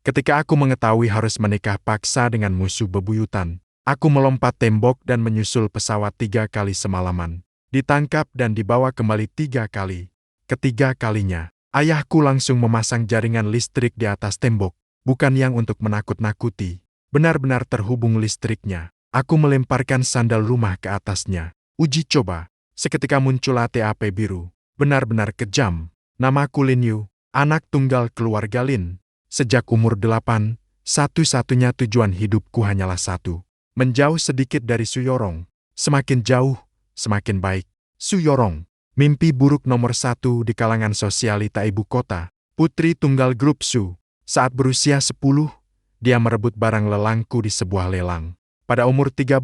Ketika aku mengetahui harus menikah paksa dengan musuh bebuyutan, aku melompat tembok dan menyusul pesawat 3 kali semalaman. Ditangkap dan dibawa kembali 3 kali. Ketiga kalinya, ayahku langsung memasang jaringan listrik di atas tembok, bukan yang untuk menakut-nakuti. Benar-benar terhubung listriknya. Aku melemparkan sandal rumah ke atasnya. Uji coba. Seketika muncul ATAP biru. Benar-benar kejam. Namaku Lin Yu, anak tunggal keluarga Lin. Sejak umur 8, satu-satunya tujuan hidupku hanyalah satu. Menjauh sedikit dari Su Yorong. Semakin jauh, semakin baik. Su Yorong, mimpi buruk nomor 1 di kalangan sosialita ibu kota. Putri tunggal grup Su. Saat berusia 10, dia merebut barang lelangku di sebuah lelang. Pada umur 13,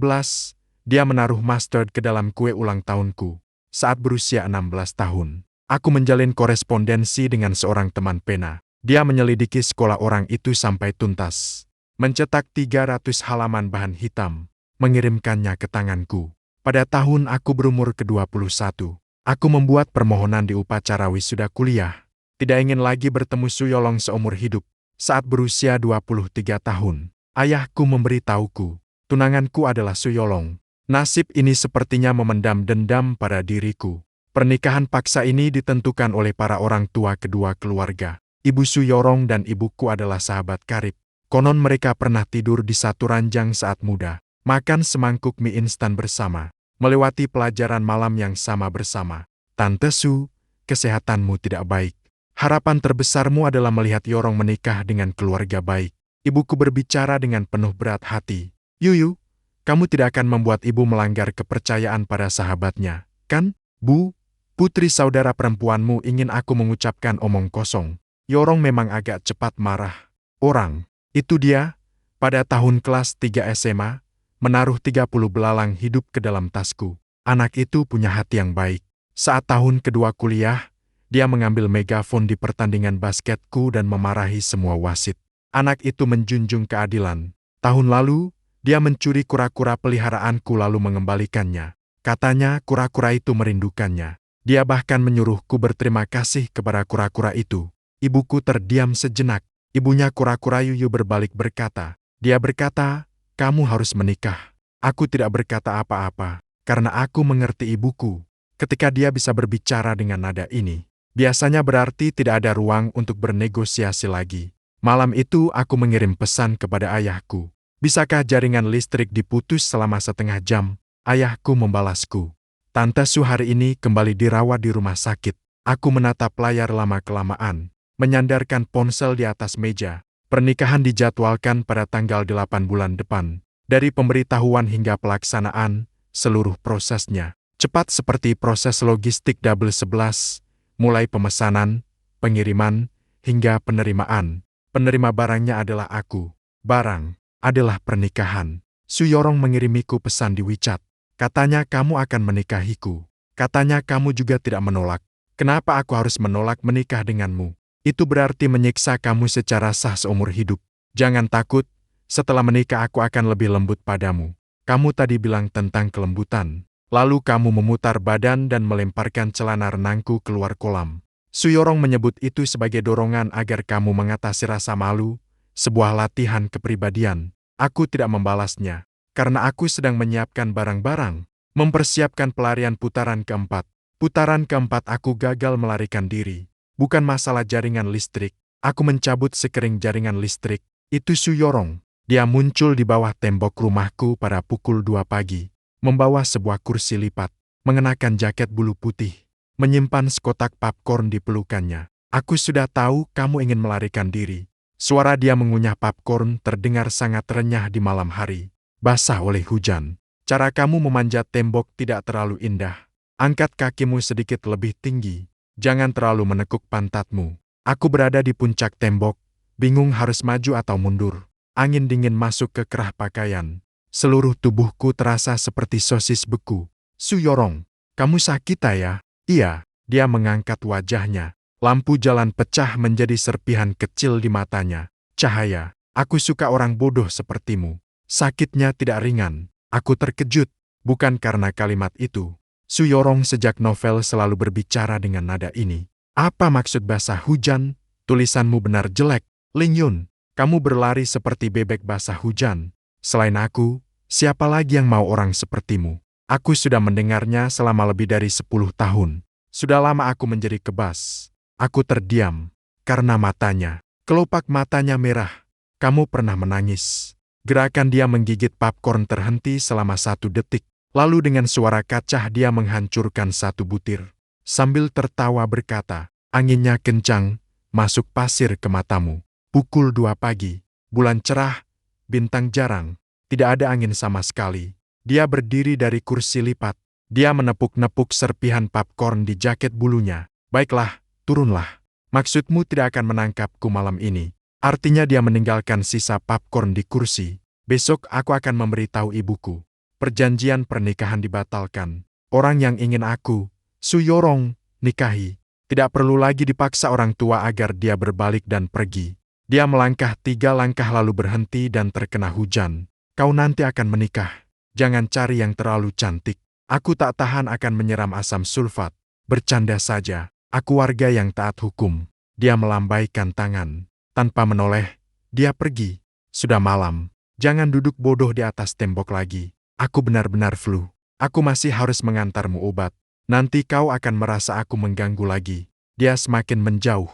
dia menaruh mustard ke dalam kue ulang tahunku. Saat berusia 16 tahun, aku menjalin korespondensi dengan seorang teman pena. Dia menyelidiki sekolah orang itu sampai tuntas. Mencetak 300 halaman bahan hitam, mengirimkannya ke tanganku. Pada tahun aku berumur ke-21, aku membuat permohonan di upacara wisuda kuliah. Tidak ingin lagi bertemu Su Yolong seumur hidup. Saat berusia 23 tahun, ayahku memberitahuku, tunanganku adalah Su Yolong. Nasib ini sepertinya memendam dendam pada diriku. Pernikahan paksa ini ditentukan oleh para orang tua kedua keluarga. Ibu Su Yorong dan ibuku adalah sahabat karib. Konon mereka pernah tidur di satu ranjang saat muda, makan semangkuk mie instan bersama, melewati pelajaran malam yang sama bersama. Tante Su, kesehatanmu tidak baik. Harapan terbesarmu adalah melihat Yorong menikah dengan keluarga baik. Ibuku berbicara dengan penuh berat hati. Yuyu, kamu tidak akan membuat ibu melanggar kepercayaan pada sahabatnya, kan, Bu? Putri saudara perempuanmu ingin aku mengucapkan omong kosong. Yorong memang agak cepat marah. Orang, itu dia, pada tahun kelas 3 SMA, menaruh 30 belalang hidup ke dalam tasku. Anak itu punya hati yang baik. Saat tahun kedua kuliah, dia mengambil megafon di pertandingan basketku dan memarahi semua wasit. Anak itu menjunjung keadilan. Tahun lalu, dia mencuri kura-kura peliharaanku lalu mengembalikannya. Katanya kura-kura itu merindukannya. Dia bahkan menyuruhku berterima kasih kepada kura-kura itu. Ibuku terdiam sejenak. Ibunya kura-kura Yuyu berbalik berkata. Dia berkata, kamu harus menikah. Aku tidak berkata apa-apa, karena aku mengerti ibuku. Ketika dia bisa berbicara dengan nada ini, biasanya berarti tidak ada ruang untuk bernegosiasi lagi. Malam itu aku mengirim pesan kepada ayahku. Bisakah jaringan listrik diputus selama setengah jam? Ayahku membalasku. Tante Su hari ini kembali dirawat di rumah sakit. Aku menatap layar lama-kelamaan, menyandarkan ponsel di atas meja. Pernikahan dijadwalkan pada tanggal 8 bulan depan. Dari pemberitahuan hingga pelaksanaan, seluruh prosesnya cepat seperti proses logistik double 11, mulai pemesanan, pengiriman, hingga penerimaan. Penerima barangnya adalah aku. Barang adalah pernikahan. Su Yorong mengirimiku pesan di WeChat. Katanya kamu akan menikahiku. Katanya kamu juga tidak menolak. Kenapa aku harus menolak menikah denganmu? Itu berarti menyiksa kamu secara sah seumur hidup. Jangan takut, setelah menikah aku akan lebih lembut padamu. Kamu tadi bilang tentang kelembutan. Lalu kamu memutar badan dan melemparkan celana renangku keluar kolam. Su Yorong menyebut itu sebagai dorongan agar kamu mengatasi rasa malu, sebuah latihan kepribadian. Aku tidak membalasnya. Karena aku sedang menyiapkan barang-barang, mempersiapkan pelarian putaran keempat. Putaran keempat aku gagal melarikan diri. Bukan masalah jaringan listrik, aku mencabut sekering jaringan listrik. Itu Su Yorong. Dia muncul di bawah tembok rumahku pada pukul 2 pagi, membawa sebuah kursi lipat, mengenakan jaket bulu putih, menyimpan sekotak popcorn di pelukannya. Aku sudah tahu kamu ingin melarikan diri. Suara dia mengunyah popcorn terdengar sangat renyah di malam hari. Basah oleh hujan. Cara kamu memanjat tembok tidak terlalu indah. Angkat kakimu sedikit lebih tinggi. Jangan terlalu menekuk pantatmu. Aku berada di puncak tembok, bingung harus maju atau mundur. Angin dingin masuk ke kerah pakaian. Seluruh tubuhku terasa seperti sosis beku. Su Yorong, kamu sakit ya? Iya, dia mengangkat wajahnya. Lampu jalan pecah menjadi serpihan kecil di matanya. Cahaya, aku suka orang bodoh sepertimu. Sakitnya tidak ringan. Aku terkejut, bukan karena kalimat itu. Su Yorong sejak novel selalu berbicara dengan nada ini. Apa maksud basah hujan? Tulisanmu benar jelek, Ling Yun. Kamu berlari seperti bebek basah hujan. Selain aku, siapa lagi yang mau orang sepertimu? Aku sudah mendengarnya selama lebih dari 10 tahun. Sudah lama aku menjadi kebas. Aku terdiam, karena matanya, kelopak matanya merah. Kamu pernah menangis. Gerakan dia menggigit popcorn terhenti selama 1 detik. Lalu dengan suara kacah dia menghancurkan 1 butir. Sambil tertawa berkata, anginnya kencang, masuk pasir ke matamu. Pukul 2 pagi, bulan cerah, bintang jarang, tidak ada angin sama sekali. Dia berdiri dari kursi lipat. Dia menepuk-nepuk serpihan popcorn di jaket bulunya. Baiklah, turunlah. Maksudmu tidak akan menangkapku malam ini. Artinya dia meninggalkan sisa popcorn di kursi. Besok aku akan memberitahu ibuku. Perjanjian pernikahan dibatalkan. Orang yang ingin aku, Su Yorong, nikahi. Tidak perlu lagi dipaksa orang tua agar dia berbalik dan pergi. Dia melangkah 3 langkah lalu berhenti dan terkena hujan. Kau nanti akan menikah. Jangan cari yang terlalu cantik. Aku tak tahan akan menyeram asam sulfat. Bercanda saja. Aku warga yang taat hukum. Dia melambaikan tangan. Tanpa menoleh, dia pergi. Sudah malam. Jangan duduk bodoh di atas tembok lagi. Aku benar-benar flu. Aku masih harus mengantarmu obat. Nanti kau akan merasa aku mengganggu lagi. Dia semakin menjauh.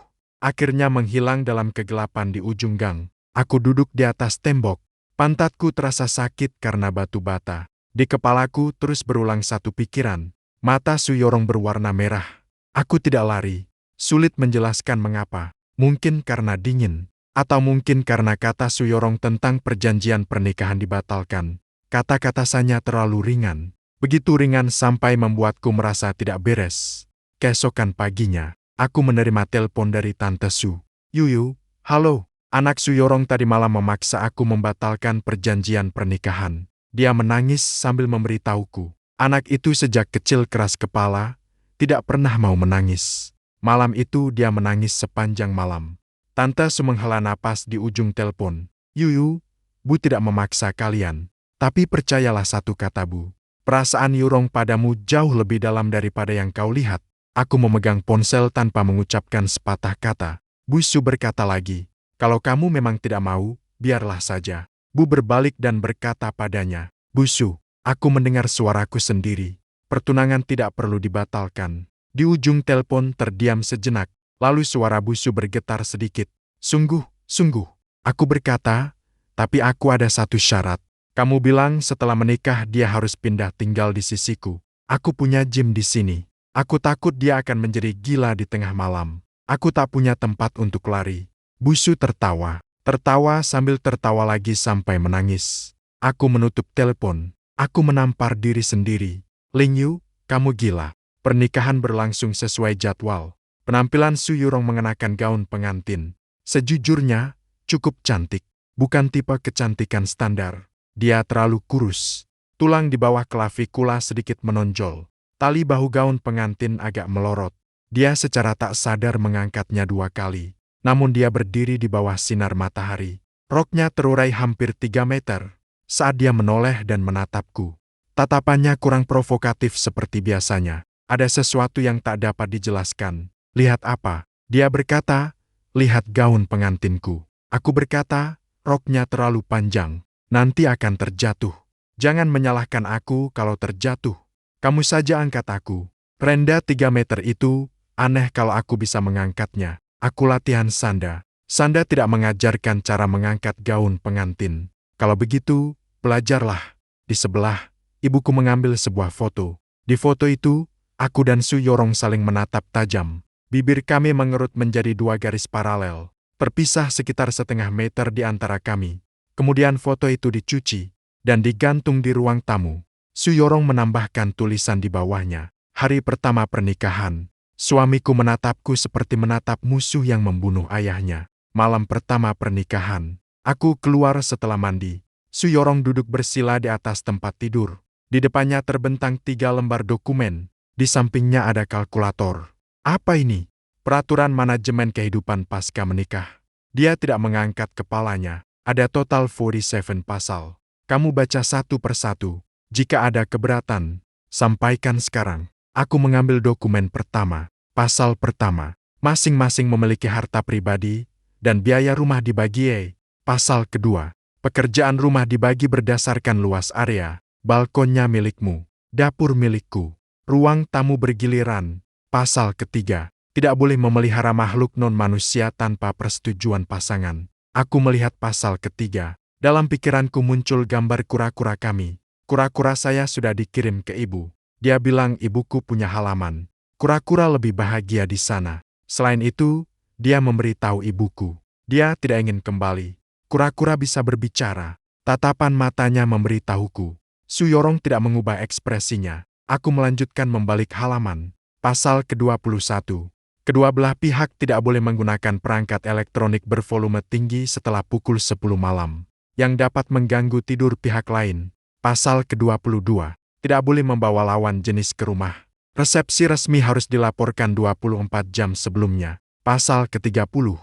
Akhirnya menghilang dalam kegelapan di ujung gang. Aku duduk di atas tembok. Pantatku terasa sakit karena batu bata. Di kepalaku terus berulang satu pikiran. Mata Su Yorong berwarna merah. Aku tidak lari. Sulit menjelaskan mengapa. Mungkin karena dingin. Atau mungkin karena kata Su Yorong tentang perjanjian pernikahan dibatalkan. Kata-katanya terlalu ringan. Begitu ringan sampai membuatku merasa tidak beres. Keesokan paginya, aku menerima telepon dari Tante Su. Yuyu, halo, anak Su Yorong tadi malam memaksa aku membatalkan perjanjian pernikahan. Dia menangis sambil memberitahuku. Anak itu sejak kecil keras kepala, tidak pernah mau menangis. Malam itu dia menangis sepanjang malam. Tante Su menghela napas di ujung telepon. Yuyu, Bu tidak memaksa kalian. Tapi percayalah satu kata Bu. Perasaan Yurong padamu jauh lebih dalam daripada yang kau lihat. Aku memegang ponsel tanpa mengucapkan sepatah kata. Bu Su berkata lagi, kalau kamu memang tidak mau, biarlah saja. Bu berbalik dan berkata padanya, Bu Su, aku mendengar suaraku sendiri. Pertunangan tidak perlu dibatalkan. Di ujung telepon terdiam sejenak, lalu suara Bu Su bergetar sedikit. Sungguh, sungguh. Aku berkata, tapi aku ada satu syarat. Kamu bilang setelah menikah dia harus pindah tinggal di sisiku. Aku punya gym di sini. Aku takut dia akan menjadi gila di tengah malam. Aku tak punya tempat untuk lari. Bu Su tertawa. Tertawa sambil tertawa lagi sampai menangis. Aku menutup telepon. Aku menampar diri sendiri. Ling Yu, kamu gila. Pernikahan berlangsung sesuai jadwal. Penampilan Su Yurong mengenakan gaun pengantin. Sejujurnya, cukup cantik. Bukan tipe kecantikan standar. Dia terlalu kurus. Tulang di bawah klavikula sedikit menonjol. Tali bahu gaun pengantin agak melorot. Dia secara tak sadar mengangkatnya 2 kali. Namun dia berdiri di bawah sinar matahari. Roknya terurai hampir 3 meter. Saat dia menoleh dan menatapku. Tatapannya kurang provokatif seperti biasanya. Ada sesuatu yang tak dapat dijelaskan. Lihat apa? Dia berkata, lihat gaun pengantinku. Aku berkata, roknya terlalu panjang. Nanti akan terjatuh. Jangan menyalahkan aku kalau terjatuh. Kamu saja angkat aku. Renda 3 meter itu, aneh kalau aku bisa mengangkatnya. Aku latihan sanda. Sanda tidak mengajarkan cara mengangkat gaun pengantin. Kalau begitu, belajarlah. Di sebelah, ibuku mengambil sebuah foto. Di foto itu, aku dan Su Yorong saling menatap tajam. Bibir kami mengerut menjadi 2 garis paralel. Terpisah sekitar setengah meter di antara kami. Kemudian foto itu dicuci dan digantung di ruang tamu. Su Yorong menambahkan tulisan di bawahnya. Hari pertama pernikahan. Suamiku menatapku seperti menatap musuh yang membunuh ayahnya. Malam pertama pernikahan. Aku keluar setelah mandi. Su Yorong duduk bersila di atas tempat tidur. Di depannya terbentang 3 lembar dokumen. Di sampingnya ada kalkulator. Apa ini? Peraturan manajemen kehidupan pasca menikah. Dia tidak mengangkat kepalanya. Ada total 47 pasal. Kamu baca satu persatu. Jika ada keberatan, sampaikan sekarang. Aku mengambil dokumen pertama. Pasal pertama. Masing-masing memiliki harta pribadi, dan biaya rumah dibagi. Pasal kedua. Pekerjaan rumah dibagi berdasarkan luas area. Balkonnya milikmu, dapur milikku, ruang tamu bergiliran. Pasal ketiga. Tidak boleh memelihara makhluk non-manusia tanpa persetujuan pasangan. Aku melihat pasal ketiga. Dalam pikiranku muncul gambar kura-kura kami. Kura-kura saya sudah dikirim ke ibu. Dia bilang ibuku punya halaman. Kura-kura lebih bahagia di sana. Selain itu, dia memberitahu ibuku. Dia tidak ingin kembali. Kura-kura bisa berbicara. Tatapan matanya memberitahuku. Su Yorong tidak mengubah ekspresinya. Aku melanjutkan membalik halaman. Pasal ke-21. Kedua belah pihak tidak boleh menggunakan perangkat elektronik bervolume tinggi setelah pukul 10 malam, yang dapat mengganggu tidur pihak lain. Pasal ke-22. Tidak boleh membawa lawan jenis ke rumah. Resepsi resmi harus dilaporkan 24 jam sebelumnya. Pasal ke-30.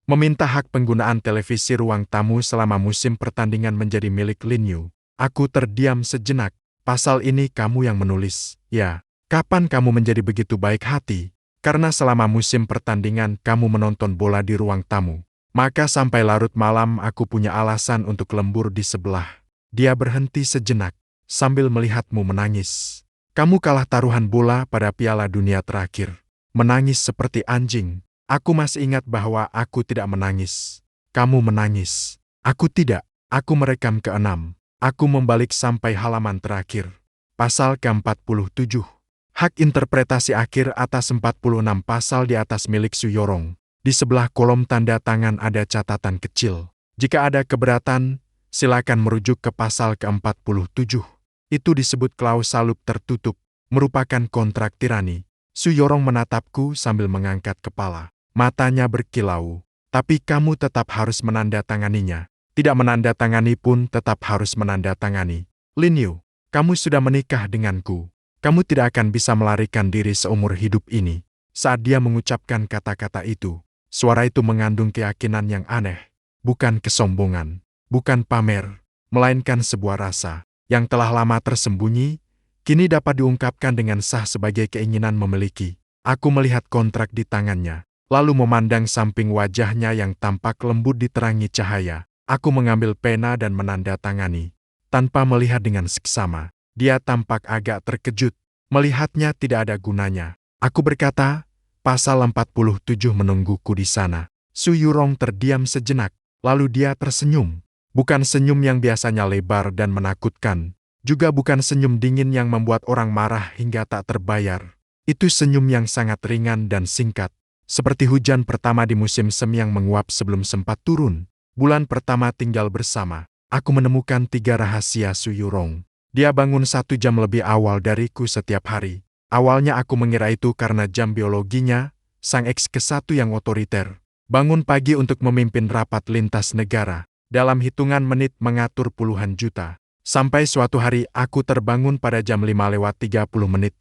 Meminta hak penggunaan televisi ruang tamu selama musim pertandingan menjadi milik Lin Yu. Aku terdiam sejenak. Pasal ini kamu yang menulis. Ya, kapan kamu menjadi begitu baik hati? Karena selama musim pertandingan kamu menonton bola di ruang tamu. Maka sampai larut malam aku punya alasan untuk lembur di sebelah. Dia berhenti sejenak, sambil melihatmu menangis. Kamu kalah taruhan bola pada Piala Dunia terakhir. Menangis seperti anjing. Aku masih ingat bahwa aku tidak menangis. Kamu menangis. Aku tidak. Aku merekam ke-6. Aku membalik sampai halaman terakhir. Pasal ke-47. Hak interpretasi akhir atas 46 pasal di atas milik Su Yorong. Di sebelah kolom tanda tangan ada catatan kecil. Jika ada keberatan, silakan merujuk ke pasal ke-47. Itu disebut klausalub tertutup, merupakan kontrak tirani. Su Yorong menatapku sambil mengangkat kepala. Matanya berkilau. Tapi kamu tetap harus menandatanganinya. Tidak menandatangani pun tetap harus menandatangani. Lin Yu, kamu sudah menikah denganku. Kamu tidak akan bisa melarikan diri seumur hidup ini. Saat dia mengucapkan kata-kata itu, suara itu mengandung keyakinan yang aneh. Bukan kesombongan, bukan pamer, melainkan sebuah rasa yang telah lama tersembunyi, kini dapat diungkapkan dengan sah sebagai keinginan memiliki. Aku melihat kontrak di tangannya, lalu memandang samping wajahnya yang tampak lembut diterangi cahaya. Aku mengambil pena dan menandatangani. Tanpa melihat dengan seksama, dia tampak agak terkejut. Melihatnya tidak ada gunanya. Aku berkata, pasal 47 menungguku di sana. Su Yorong terdiam sejenak, lalu dia tersenyum. Bukan senyum yang biasanya lebar dan menakutkan. Juga bukan senyum dingin yang membuat orang marah hingga tak terbayar. Itu senyum yang sangat ringan dan singkat. Seperti hujan pertama di musim semi yang menguap sebelum sempat turun. Bulan pertama tinggal bersama. Aku menemukan 3 rahasia Su Yorong. Dia bangun 1 jam lebih awal dariku setiap hari. Awalnya aku mengira itu karena jam biologinya, sang X ke-1 yang otoriter. Bangun pagi untuk memimpin rapat lintas negara. Dalam hitungan menit mengatur puluhan juta. Sampai suatu hari aku terbangun pada jam 5:30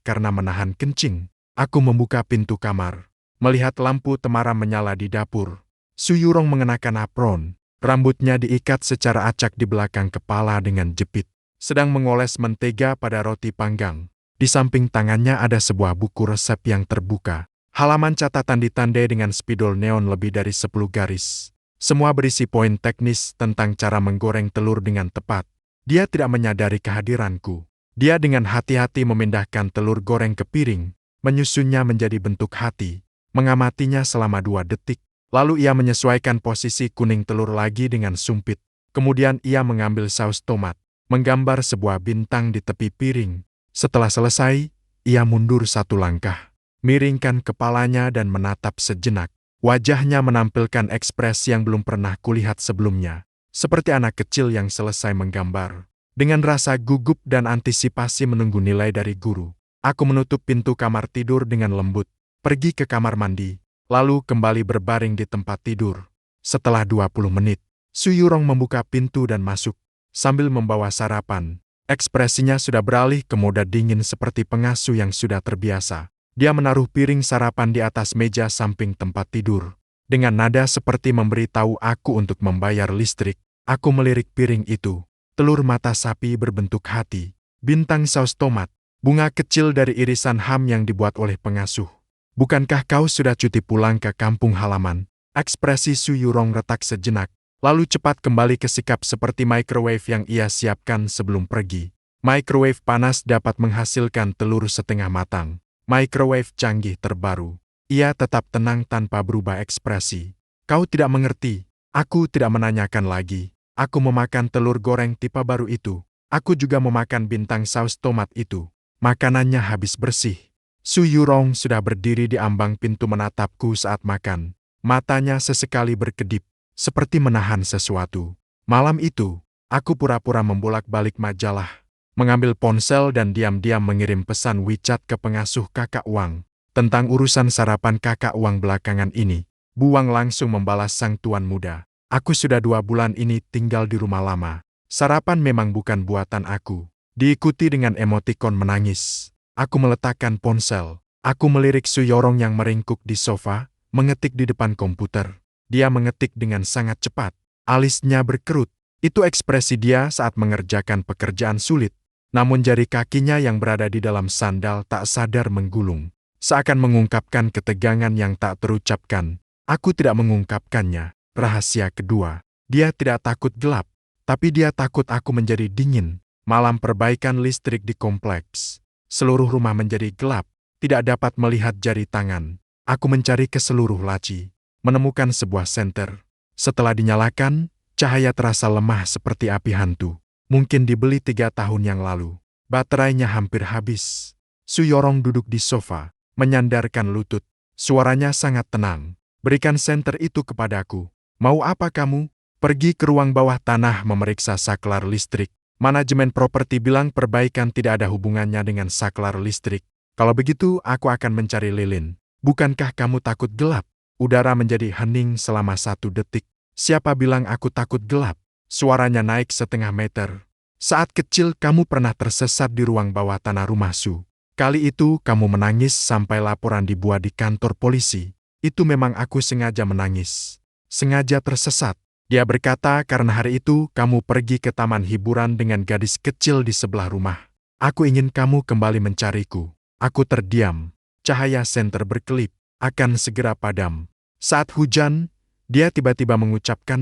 karena menahan kencing. Aku membuka pintu kamar. Melihat lampu temaram menyala di dapur. Su Yorong mengenakan apron. Rambutnya diikat secara acak di belakang kepala dengan jepit. Sedang mengoles mentega pada roti panggang. Di samping tangannya ada sebuah buku resep yang terbuka. Halaman catatan ditandai dengan spidol neon lebih dari 10 garis. Semua berisi poin teknis tentang cara menggoreng telur dengan tepat. Dia tidak menyadari kehadiranku. Dia dengan hati-hati memindahkan telur goreng ke piring, menyusunnya menjadi bentuk hati. Mengamatinya selama 2 detik, lalu ia menyesuaikan posisi kuning telur lagi dengan sumpit. Kemudian ia mengambil saus tomat, menggambar sebuah bintang di tepi piring. Setelah selesai, ia mundur 1 langkah, miringkan kepalanya dan menatap sejenak. Wajahnya menampilkan ekspresi yang belum pernah kulihat sebelumnya, seperti anak kecil yang selesai menggambar. Dengan rasa gugup dan antisipasi menunggu nilai dari guru, aku menutup pintu kamar tidur dengan lembut. Pergi ke kamar mandi, lalu kembali berbaring di tempat tidur. Setelah 20 menit, Su Yorong membuka pintu dan masuk, sambil membawa sarapan. Ekspresinya sudah beralih ke mode dingin seperti pengasuh yang sudah terbiasa. Dia menaruh piring sarapan di atas meja samping tempat tidur. Dengan nada seperti memberitahu aku untuk membayar listrik, aku melirik piring itu. Telur mata sapi berbentuk hati, bintang saus tomat, bunga kecil dari irisan ham yang dibuat oleh pengasuh. Bukankah kau sudah cuti pulang ke kampung halaman? Ekspresi Su Yorong retak sejenak. lalu cepat kembali ke sikap seperti microwave yang ia siapkan sebelum pergi. Microwave panas dapat menghasilkan telur setengah matang. Microwave canggih terbaru. Ia tetap tenang tanpa berubah ekspresi. Kau tidak mengerti. Aku tidak menanyakan lagi. Aku memakan telur goreng tipe baru itu. Aku juga memakan bintang saus tomat itu. Makanannya habis bersih. Su Yurong sudah berdiri di ambang pintu menatapku saat makan. Matanya sesekali berkedip, seperti menahan sesuatu. Malam itu, aku pura-pura membolak-balik majalah, mengambil ponsel dan diam-diam mengirim pesan WeChat ke pengasuh kakak Wang. Tentang urusan sarapan kakak Wang belakangan ini, Bu Wang langsung membalas sang tuan muda. Aku sudah 2 bulan ini tinggal di rumah lama. Sarapan memang bukan buatan aku. Diikuti dengan emotikon menangis. Aku meletakkan ponsel. Aku melirik Su Yorong yang meringkuk di sofa, mengetik di depan komputer. Dia mengetik dengan sangat cepat. Alisnya berkerut. Itu ekspresi dia saat mengerjakan pekerjaan sulit. Namun jari kakinya yang berada di dalam sandal tak sadar menggulung. Seakan mengungkapkan ketegangan yang tak terucapkan. Aku tidak mengungkapkannya. Rahasia kedua. Dia tidak takut gelap. Tapi dia takut aku menjadi dingin. Malam perbaikan listrik di kompleks. Seluruh rumah menjadi gelap. Tidak dapat melihat jari tangan. Aku mencari ke seluruh laci. Menemukan sebuah senter. Setelah dinyalakan, cahaya terasa lemah seperti api hantu. Mungkin dibeli 3 tahun yang lalu. Baterainya hampir habis. Su Yorong duduk di sofa, menyandarkan lutut. Suaranya sangat tenang. Berikan senter itu kepadaku. Mau apa kamu? Pergi ke ruang bawah tanah memeriksa saklar listrik. Manajemen properti bilang perbaikan tidak ada hubungannya dengan saklar listrik. Kalau begitu, aku akan mencari lilin. Bukankah kamu takut gelap? Udara menjadi hening selama 1 detik. Siapa bilang aku takut gelap? Suaranya naik setengah meter. Saat kecil kamu pernah tersesat di ruang bawah tanah rumah Su. Kali itu kamu menangis sampai laporan dibuat di kantor polisi. Itu memang aku sengaja menangis. Sengaja tersesat. Dia berkata karena hari itu kamu pergi ke taman hiburan dengan gadis kecil di sebelah rumah. Aku ingin kamu kembali mencariku. Aku terdiam. Cahaya senter berkelip. Akan segera padam. Saat hujan, dia tiba-tiba mengucapkan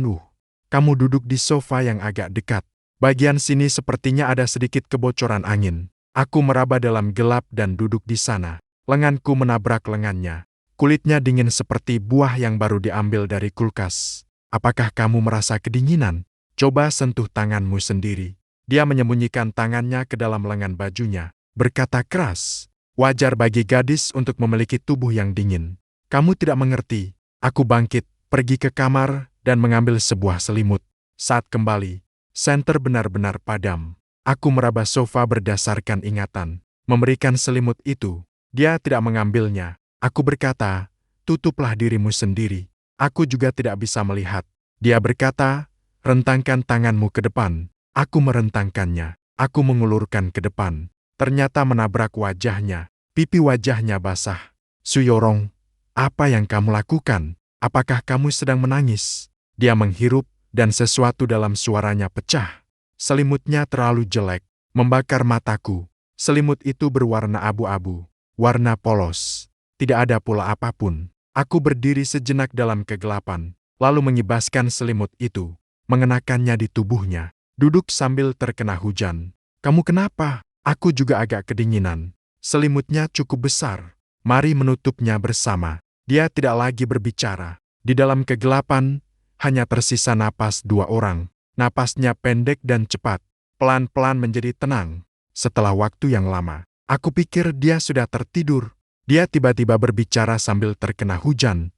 Kamu duduk di sofa yang agak dekat. Bagian sini sepertinya ada sedikit kebocoran angin. Aku meraba dalam gelap dan duduk di sana. Lenganku menabrak lengannya. Kulitnya dingin seperti buah yang baru diambil dari kulkas. Apakah kamu merasa kedinginan? Coba sentuh tanganmu sendiri. Dia menyembunyikan tangannya ke dalam lengan bajunya. Berkata keras, wajar bagi gadis untuk memiliki tubuh yang dingin. Kamu tidak mengerti. Aku bangkit, pergi ke kamar, dan mengambil sebuah selimut. Saat kembali, senter benar-benar padam. Aku meraba sofa berdasarkan ingatan. Memberikan selimut itu, dia tidak mengambilnya. Aku berkata, tutuplah dirimu sendiri. Aku juga tidak bisa melihat. Dia berkata, rentangkan tanganmu ke depan. Aku merentangkannya. Aku mengulurkan ke depan. Ternyata menabrak wajahnya. Pipi wajahnya basah. Su Yorong, apa yang kamu lakukan? Apakah kamu sedang menangis? Dia menghirup, dan sesuatu dalam suaranya pecah. Selimutnya terlalu jelek, membakar mataku. Selimut itu berwarna abu-abu, warna polos. Tidak ada pola apapun. Aku berdiri sejenak dalam kegelapan, lalu mengibaskan selimut itu, mengenakannya di tubuhnya. Duduk sambil terkena hujan. Kamu kenapa? Aku juga agak kedinginan. Selimutnya cukup besar. Mari menutupnya bersama. Dia tidak lagi berbicara. Di dalam kegelapan, hanya tersisa napas 2 orang. Napasnya pendek dan cepat. Pelan-pelan menjadi tenang. Setelah waktu yang lama, aku pikir dia sudah tertidur. Dia tiba-tiba berbicara sambil terkena hujan.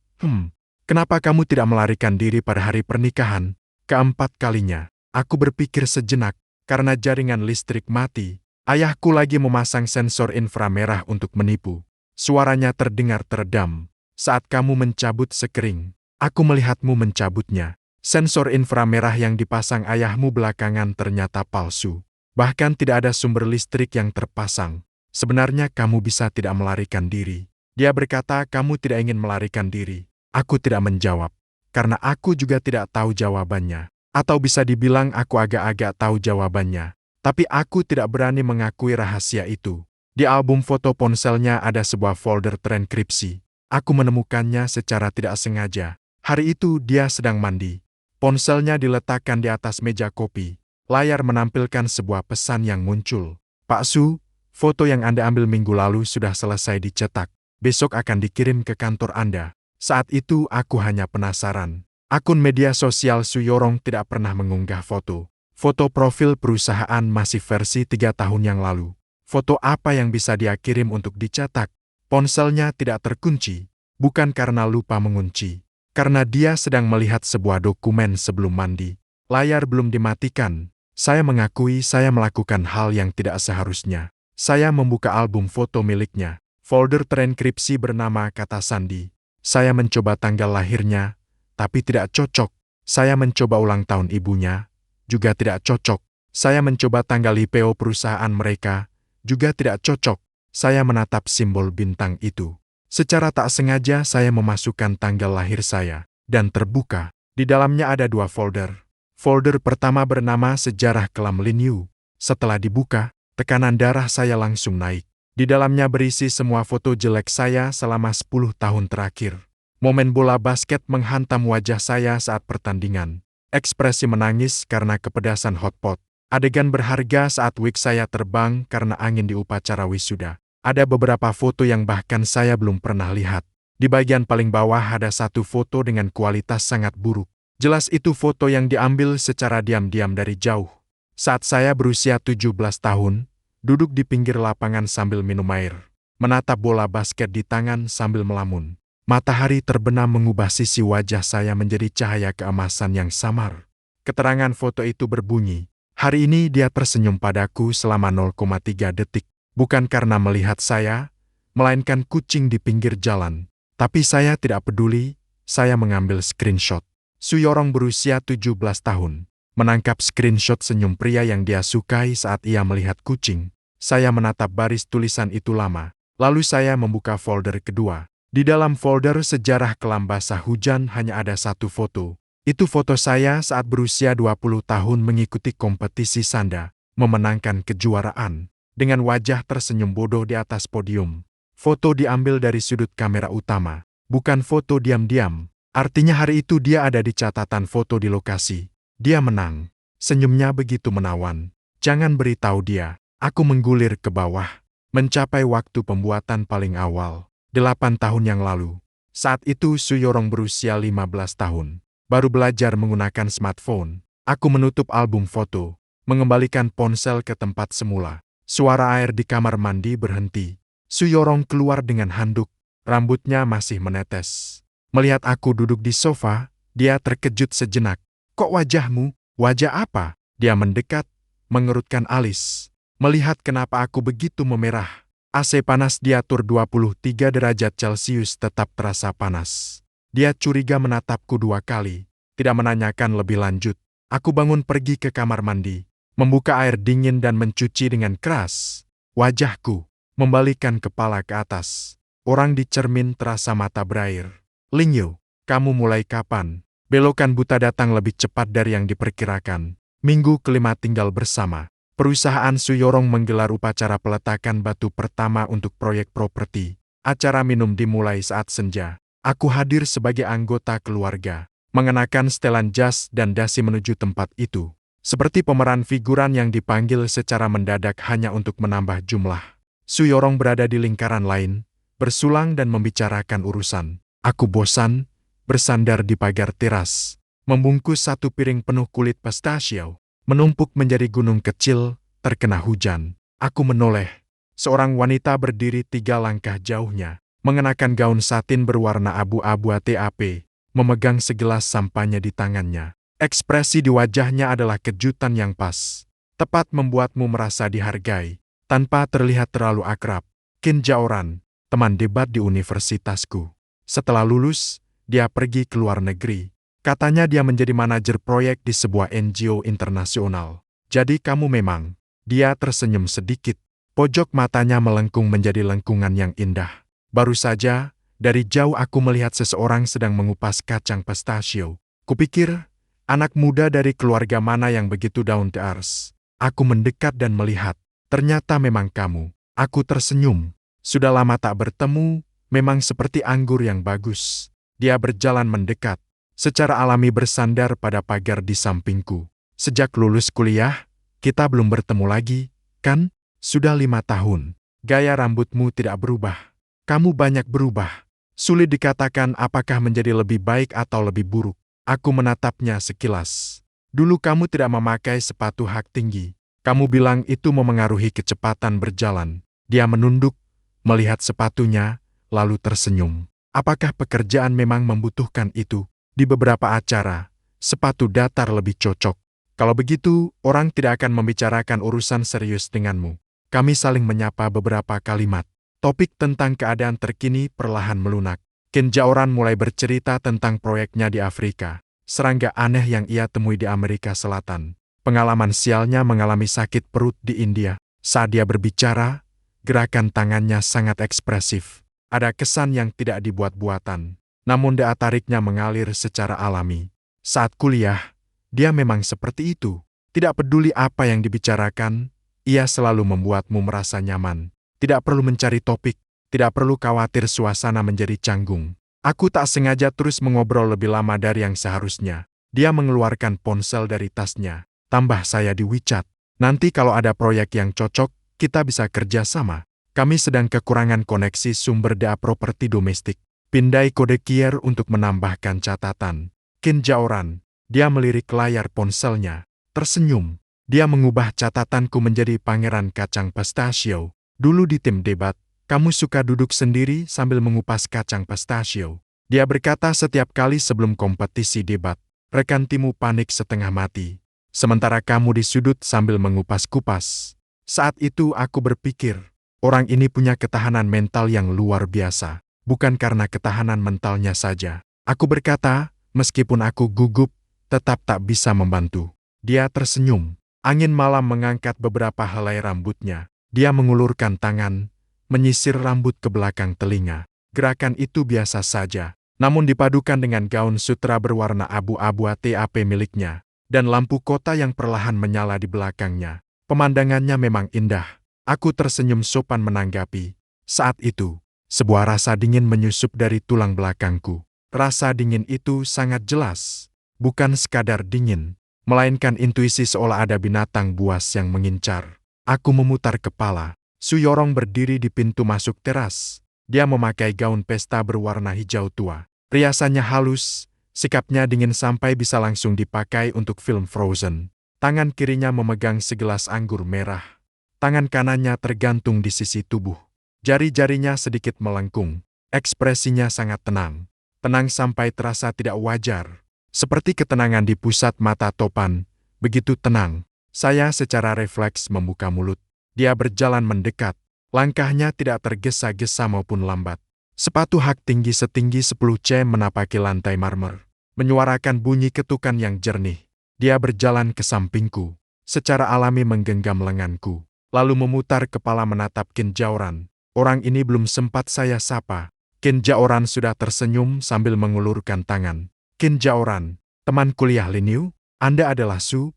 Kenapa kamu tidak melarikan diri pada hari pernikahan? Keempat kalinya, aku berpikir sejenak, karena jaringan listrik mati. Ayahku lagi memasang sensor inframerah untuk menipu. Suaranya terdengar teredam. Saat kamu mencabut sekering, aku melihatmu mencabutnya. Sensor inframerah yang dipasang ayahmu belakangan ternyata palsu. Bahkan tidak ada sumber listrik yang terpasang. Sebenarnya kamu bisa tidak melarikan diri. Dia berkata kamu tidak ingin melarikan diri. Aku tidak menjawab. Karena aku juga tidak tahu jawabannya. Atau bisa dibilang aku agak-agak tahu jawabannya. Tapi aku tidak berani mengakui rahasia itu. Di album foto ponselnya ada sebuah folder terenkripsi. Aku menemukannya secara tidak sengaja. Hari itu dia sedang mandi. Ponselnya diletakkan di atas meja kopi. Layar menampilkan sebuah pesan yang muncul. Pak Su, foto yang Anda ambil minggu lalu sudah selesai dicetak. Besok akan dikirim ke kantor Anda. Saat itu aku hanya penasaran. Akun media sosial Su Yorong tidak pernah mengunggah foto. Foto profil perusahaan masih versi 3 tahun yang lalu. Foto apa yang bisa dia kirim untuk dicetak? Ponselnya tidak terkunci, bukan karena lupa mengunci. Karena dia sedang melihat sebuah dokumen sebelum mandi. Layar belum dimatikan. Saya mengakui saya melakukan hal yang tidak seharusnya. Saya membuka album foto miliknya. Folder terenkripsi bernama kata sandi. Saya mencoba tanggal lahirnya, tapi tidak cocok. Saya mencoba ulang tahun ibunya, juga tidak cocok. Saya mencoba tanggal IPO perusahaan mereka, juga tidak cocok. Saya menatap simbol bintang itu. Secara tak sengaja saya memasukkan tanggal lahir saya, dan terbuka. Di dalamnya ada 2 folder. Folder pertama bernama Sejarah Kelam Lin Yu. Setelah dibuka, tekanan darah saya langsung naik. Di dalamnya berisi semua foto jelek saya selama 10 tahun terakhir. Momen bola basket menghantam wajah saya saat pertandingan. Ekspresi menangis karena kepedasan hotpot. Adegan berharga saat wig saya terbang karena angin di upacara wisuda. Ada beberapa foto yang bahkan saya belum pernah lihat. Di bagian paling bawah ada satu foto dengan kualitas sangat buruk. Jelas itu foto yang diambil secara diam-diam dari jauh. Saat saya berusia 17 tahun, duduk di pinggir lapangan sambil minum air, menatap bola basket di tangan sambil melamun. Matahari terbenam mengubah sisi wajah saya menjadi cahaya keemasan yang samar. Keterangan foto itu berbunyi, hari ini dia tersenyum padaku selama 0,3 detik. Bukan karena melihat saya, melainkan kucing di pinggir jalan. Tapi saya tidak peduli, saya mengambil screenshot. Su Yorong berusia 17 tahun, menangkap screenshot senyum pria yang dia sukai saat ia melihat kucing. Saya menatap baris tulisan itu lama, lalu saya membuka folder kedua. Di dalam folder Sejarah Kelam Basah Hujan hanya ada satu foto. Itu foto saya saat berusia 20 tahun mengikuti kompetisi sanda, memenangkan kejuaraan, dengan wajah tersenyum bodoh di atas podium. Foto diambil dari sudut kamera utama, bukan foto diam-diam. Artinya hari itu dia ada di catatan foto di lokasi. Dia menang. Senyumnya begitu menawan. Jangan beritahu dia. Aku menggulir ke bawah, mencapai waktu pembuatan paling awal, 8 tahun yang lalu. Saat itu Su Yorong berusia 15 tahun. Baru belajar menggunakan smartphone. Aku menutup album foto, mengembalikan ponsel ke tempat semula. Suara air di kamar mandi berhenti. Su Yorong keluar dengan handuk, rambutnya masih menetes. Melihat aku duduk di sofa, dia terkejut sejenak. Kok wajahmu? Wajah apa? Dia mendekat, mengerutkan alis. Melihat kenapa aku begitu memerah. AC panas diatur 23 derajat Celcius tetap terasa panas. Dia curiga menatapku 2 kali, tidak menanyakan lebih lanjut. Aku bangun pergi ke kamar mandi, membuka air dingin dan mencuci dengan keras wajahku, membalikan kepala ke atas. Orang di cermin terasa mata berair. Lin Yu, kamu mulai kapan? Belokan buta datang lebih cepat dari yang diperkirakan. Minggu kelima tinggal bersama. Perusahaan Su Yorong menggelar upacara peletakan batu pertama untuk proyek properti. Acara minum dimulai saat senja. Aku hadir sebagai anggota keluarga, mengenakan setelan jas dan dasi menuju tempat itu. Seperti pemeran figuran yang dipanggil secara mendadak hanya untuk menambah jumlah. Su Yorong berada di lingkaran lain, bersulang dan membicarakan urusan. Aku bosan, bersandar di pagar teras, membungkus satu piring penuh kulit pistachio, menumpuk menjadi gunung kecil, terkena hujan. Aku menoleh. Seorang wanita berdiri 3 langkah jauhnya, mengenakan gaun satin berwarna abu-abu ATAP, memegang segelas sampannya di tangannya. Ekspresi di wajahnya adalah kejutan yang pas. Tepat membuatmu merasa dihargai, tanpa terlihat terlalu akrab. Qin Jaoran, teman debat di universitasku. Setelah lulus, dia pergi ke luar negeri. Katanya dia menjadi manajer proyek di sebuah NGO internasional. Jadi kamu memang. Dia tersenyum sedikit. Pojok matanya melengkung menjadi lengkungan yang indah. Baru saja, dari jauh aku melihat seseorang sedang mengupas kacang pistachio. Kupikir, anak muda dari keluarga mana yang begitu down to earth. Aku mendekat dan melihat. Ternyata memang kamu. Aku tersenyum. Sudah lama tak bertemu. Memang seperti anggur yang bagus. Dia berjalan mendekat. secara alami bersandar pada pagar di sampingku. Sejak lulus kuliah, kita belum bertemu lagi, kan? Sudah 5 tahun. Gaya rambutmu tidak berubah. Kamu banyak berubah. Sulit dikatakan apakah menjadi lebih baik atau lebih buruk. Aku menatapnya sekilas. Dulu kamu tidak memakai sepatu hak tinggi. Kamu bilang itu memengaruhi kecepatan berjalan. Dia menunduk, melihat sepatunya, lalu tersenyum. Apakah pekerjaan memang membutuhkan itu? Di beberapa acara, sepatu datar lebih cocok. Kalau begitu, orang tidak akan membicarakan urusan serius denganmu. Kami saling menyapa beberapa kalimat. Topik tentang keadaan terkini perlahan melunak. Ken Jaoran mulai bercerita tentang proyeknya di Afrika. Serangga aneh yang ia temui di Amerika Selatan. Pengalaman sialnya mengalami sakit perut di India. Saat dia berbicara, gerakan tangannya sangat ekspresif. Ada kesan yang tidak dibuat-buatan. Namun daya tariknya mengalir secara alami. Saat kuliah, dia memang seperti itu. Tidak peduli apa yang dibicarakan, ia selalu membuatmu merasa nyaman. Tidak perlu mencari topik, tidak perlu khawatir suasana menjadi canggung. Aku tak sengaja terus mengobrol lebih lama dari yang seharusnya. Dia mengeluarkan ponsel dari tasnya. Tambah saya di WeChat. Nanti kalau ada proyek yang cocok, kita bisa kerja sama. Kami sedang kekurangan koneksi sumber daya properti domestik. Pindai kode QR untuk menambahkan catatan. Ken Jaoran. Dia melirik layar ponselnya. Tersenyum. Dia mengubah catatanku menjadi pangeran kacang pistachio. Dulu di tim debat, kamu suka duduk sendiri sambil mengupas kacang pistachio. Dia berkata setiap kali sebelum kompetisi debat. Rekan timmu panik setengah mati. Sementara kamu di sudut sambil mengupas-kupas. Saat itu aku berpikir, orang ini punya ketahanan mental yang luar biasa. Bukan karena ketahanan mentalnya saja. Aku berkata, meskipun aku gugup, tetap tak bisa membantu. Dia tersenyum. Angin malam mengangkat beberapa helai rambutnya. Dia mengulurkan tangan, menyisir rambut ke belakang telinga. Gerakan itu biasa saja. Namun dipadukan dengan gaun sutra berwarna abu-abu TAP miliknya. Dan lampu kota yang perlahan menyala di belakangnya. Pemandangannya memang indah. Aku tersenyum sopan menanggapi. Saat itu, sebuah rasa dingin menyusup dari tulang belakangku. Rasa dingin itu sangat jelas. Bukan sekadar dingin, melainkan intuisi seolah ada binatang buas yang mengincar. Aku memutar kepala. Su Yorong berdiri di pintu masuk teras. Dia memakai gaun pesta berwarna hijau tua. Riasannya halus. Sikapnya dingin sampai bisa langsung dipakai untuk film Frozen. Tangan kirinya memegang segelas anggur merah. Tangan kanannya tergantung di sisi tubuh. Jari-jarinya sedikit melengkung. Ekspresinya sangat tenang. Tenang sampai terasa tidak wajar. Seperti ketenangan di pusat mata topan. Begitu tenang. Saya secara refleks membuka mulut. Dia berjalan mendekat. Langkahnya tidak tergesa-gesa maupun lambat. Sepatu hak tinggi setinggi 10 cm menapaki lantai marmer. Menyuarakan bunyi ketukan yang jernih. Dia berjalan ke sampingku, secara alami menggenggam lenganku, lalu memutar kepala menatap Ken Jaoran. Orang ini belum sempat saya sapa. Ken Jaoran sudah tersenyum sambil mengulurkan tangan. Ken Jaoran, teman kuliah Lin Yu, Anda adalah Su,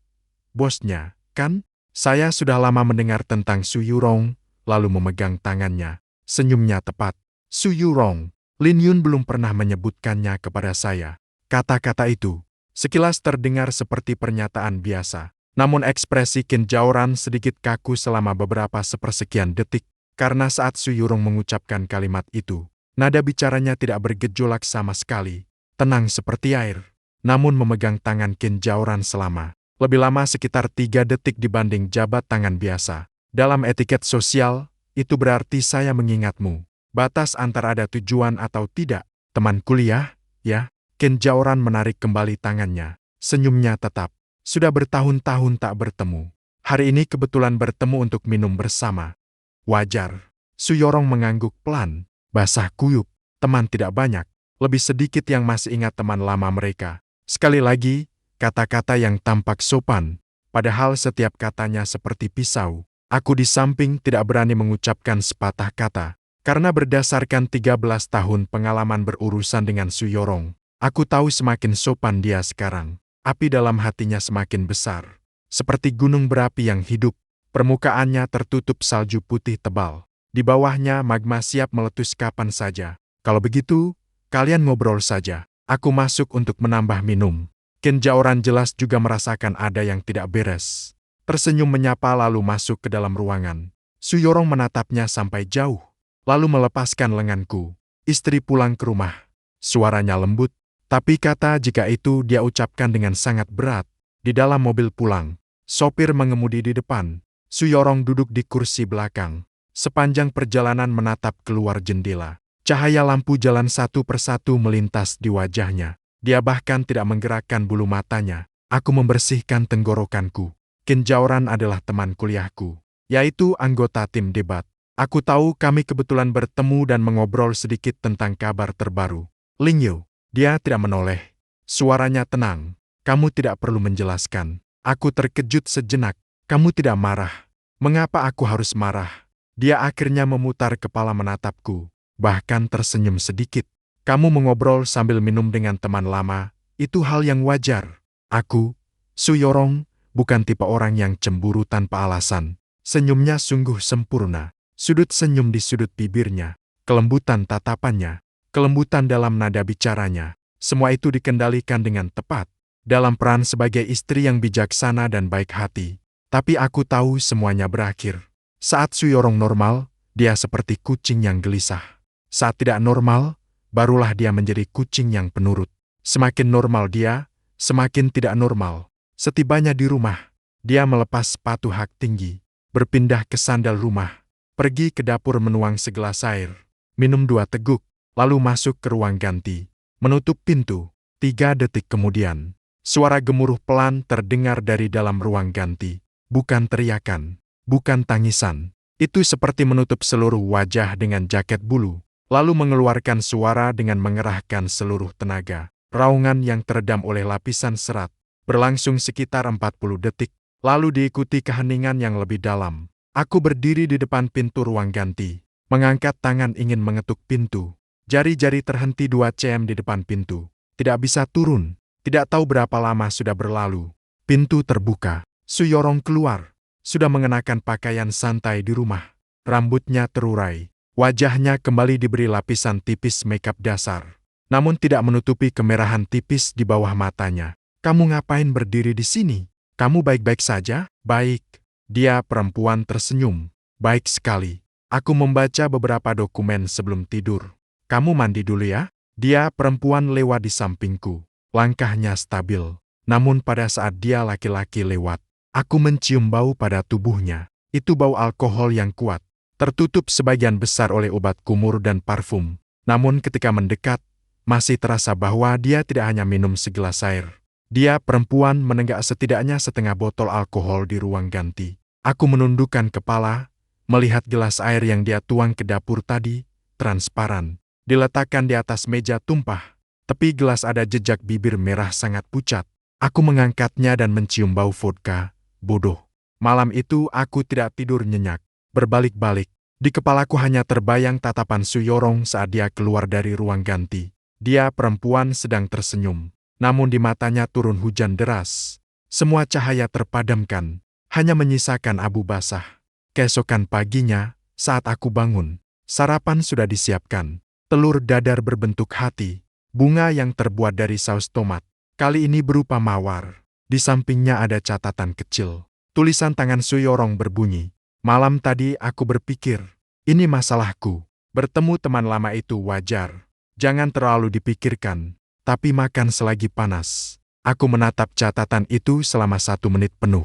bosnya, kan? Saya sudah lama mendengar tentang Su Yurong, lalu memegang tangannya. Senyumnya tepat. Su Yurong, Lin Yun belum pernah menyebutkannya kepada saya. Kata-kata itu, sekilas terdengar seperti pernyataan biasa. Namun ekspresi Ken Jaoran sedikit kaku selama beberapa sepersekian detik, karena saat Su Yurong mengucapkan kalimat itu, nada bicaranya tidak bergejolak sama sekali, tenang seperti air. Namun memegang tangan Ken Jaoran selama lebih lama sekitar 3 detik dibanding jabat tangan biasa. Dalam etiket sosial, itu berarti saya mengingatmu. Batas antara ada tujuan atau tidak. Teman kuliah, ya? Ken Jaoran menarik kembali tangannya. Senyumnya tetap. Sudah bertahun-tahun tak bertemu. Hari ini kebetulan bertemu untuk minum bersama. Wajar. Su Yorong mengangguk pelan. Basah kuyup. Teman tidak banyak. Lebih sedikit yang masih ingat teman lama mereka. Sekali lagi, kata-kata yang tampak sopan. Padahal setiap katanya seperti pisau. Aku di samping tidak berani mengucapkan sepatah kata. Karena berdasarkan 13 tahun pengalaman berurusan dengan Su Yorong, aku tahu semakin sopan dia sekarang. Api dalam hatinya semakin besar. Seperti gunung berapi yang hidup, permukaannya tertutup salju putih tebal. Di bawahnya magma siap meletus kapan saja. Kalau begitu, kalian ngobrol saja. Aku masuk untuk menambah minum. Ken Jaoran jelas juga merasakan ada yang tidak beres. Tersenyum menyapa lalu masuk ke dalam ruangan. Su Yorong menatapnya sampai jauh, lalu melepaskan lenganku. Istri pulang ke rumah. Suaranya lembut, tapi kata jika itu dia ucapkan dengan sangat berat. Di dalam mobil pulang, sopir mengemudi di depan. Su Yorong duduk di kursi belakang. Sepanjang perjalanan menatap keluar jendela. Cahaya lampu jalan satu persatu melintas di wajahnya. Dia bahkan tidak menggerakkan bulu matanya. Aku membersihkan tenggorokanku. Ken Jaoran adalah teman kuliahku, yaitu anggota tim debat. Aku tahu kami kebetulan bertemu dan mengobrol sedikit tentang kabar terbaru. Ling Yu, dia tidak menoleh. Suaranya tenang. Kamu tidak perlu menjelaskan. Aku terkejut sejenak. Kamu tidak marah. Mengapa aku harus marah? Dia akhirnya memutar kepala menatapku. Bahkan tersenyum sedikit. Kamu mengobrol sambil minum dengan teman lama, itu hal yang wajar. Aku, Su Yorong, bukan tipe orang yang cemburu tanpa alasan. Senyumnya sungguh sempurna. Sudut senyum di sudut bibirnya, kelembutan tatapannya, kelembutan dalam nada bicaranya. Semua itu dikendalikan dengan tepat. Dalam peran sebagai istri yang bijaksana dan baik hati. Tapi aku tahu semuanya berakhir. Saat Su Yorong normal, dia seperti kucing yang gelisah. Saat tidak normal, barulah dia menjadi kucing yang penurut. Semakin normal dia, semakin tidak normal. Setibanya di rumah, dia melepas sepatu hak tinggi, berpindah ke sandal rumah, pergi ke dapur menuang segelas air, minum 2 teguk, lalu masuk ke ruang ganti, menutup pintu. 3 detik kemudian, suara gemuruh pelan terdengar dari dalam ruang ganti. Bukan teriakan, bukan tangisan. Itu seperti menutup seluruh wajah dengan jaket bulu. Lalu mengeluarkan suara dengan mengerahkan seluruh tenaga. Raungan yang teredam oleh lapisan serat, berlangsung sekitar 40 detik, lalu diikuti keheningan yang lebih dalam. Aku berdiri di depan pintu ruang ganti, mengangkat tangan ingin mengetuk pintu. Jari-jari terhenti 2 cm di depan pintu. Tidak bisa turun, tidak tahu berapa lama sudah berlalu. Pintu terbuka, Su Yorong keluar, sudah mengenakan pakaian santai di rumah. Rambutnya terurai. Wajahnya kembali diberi lapisan tipis makeup dasar, namun tidak menutupi kemerahan tipis di bawah matanya. Kamu ngapain berdiri di sini? Kamu baik-baik saja? Baik. Dia perempuan tersenyum. Baik sekali. Aku membaca beberapa dokumen sebelum tidur. Kamu mandi dulu ya? Dia perempuan lewat di sampingku. Langkahnya stabil. Namun pada saat dia laki-laki lewat, aku mencium bau pada tubuhnya. Itu bau alkohol yang kuat. Tertutup sebagian besar oleh obat kumur dan parfum. Namun ketika mendekat, masih terasa bahwa dia tidak hanya minum segelas air. Dia perempuan menenggak setidaknya setengah botol alkohol di ruang ganti. Aku menundukkan kepala, melihat gelas air yang dia tuang ke dapur tadi, transparan. Diletakkan di atas meja tumpah. Tepi gelas ada jejak bibir merah sangat pucat. Aku mengangkatnya dan mencium bau vodka. Bodoh. Malam itu aku tidak tidur nyenyak. Berbalik-balik, di kepalaku hanya terbayang tatapan Su Yorong saat dia keluar dari ruang ganti. Dia perempuan sedang tersenyum, namun di matanya turun hujan deras. Semua cahaya terpadamkan, hanya menyisakan abu basah. Keesokan paginya, saat aku bangun, sarapan sudah disiapkan. Telur dadar berbentuk hati, bunga yang terbuat dari saus tomat, kali ini berupa mawar. Di sampingnya ada catatan kecil. Tulisan tangan Su Yorong berbunyi, "Malam tadi aku berpikir, ini masalahku. Bertemu teman lama itu wajar. Jangan terlalu dipikirkan, tapi makan selagi panas." Aku menatap catatan itu selama 1 menit penuh.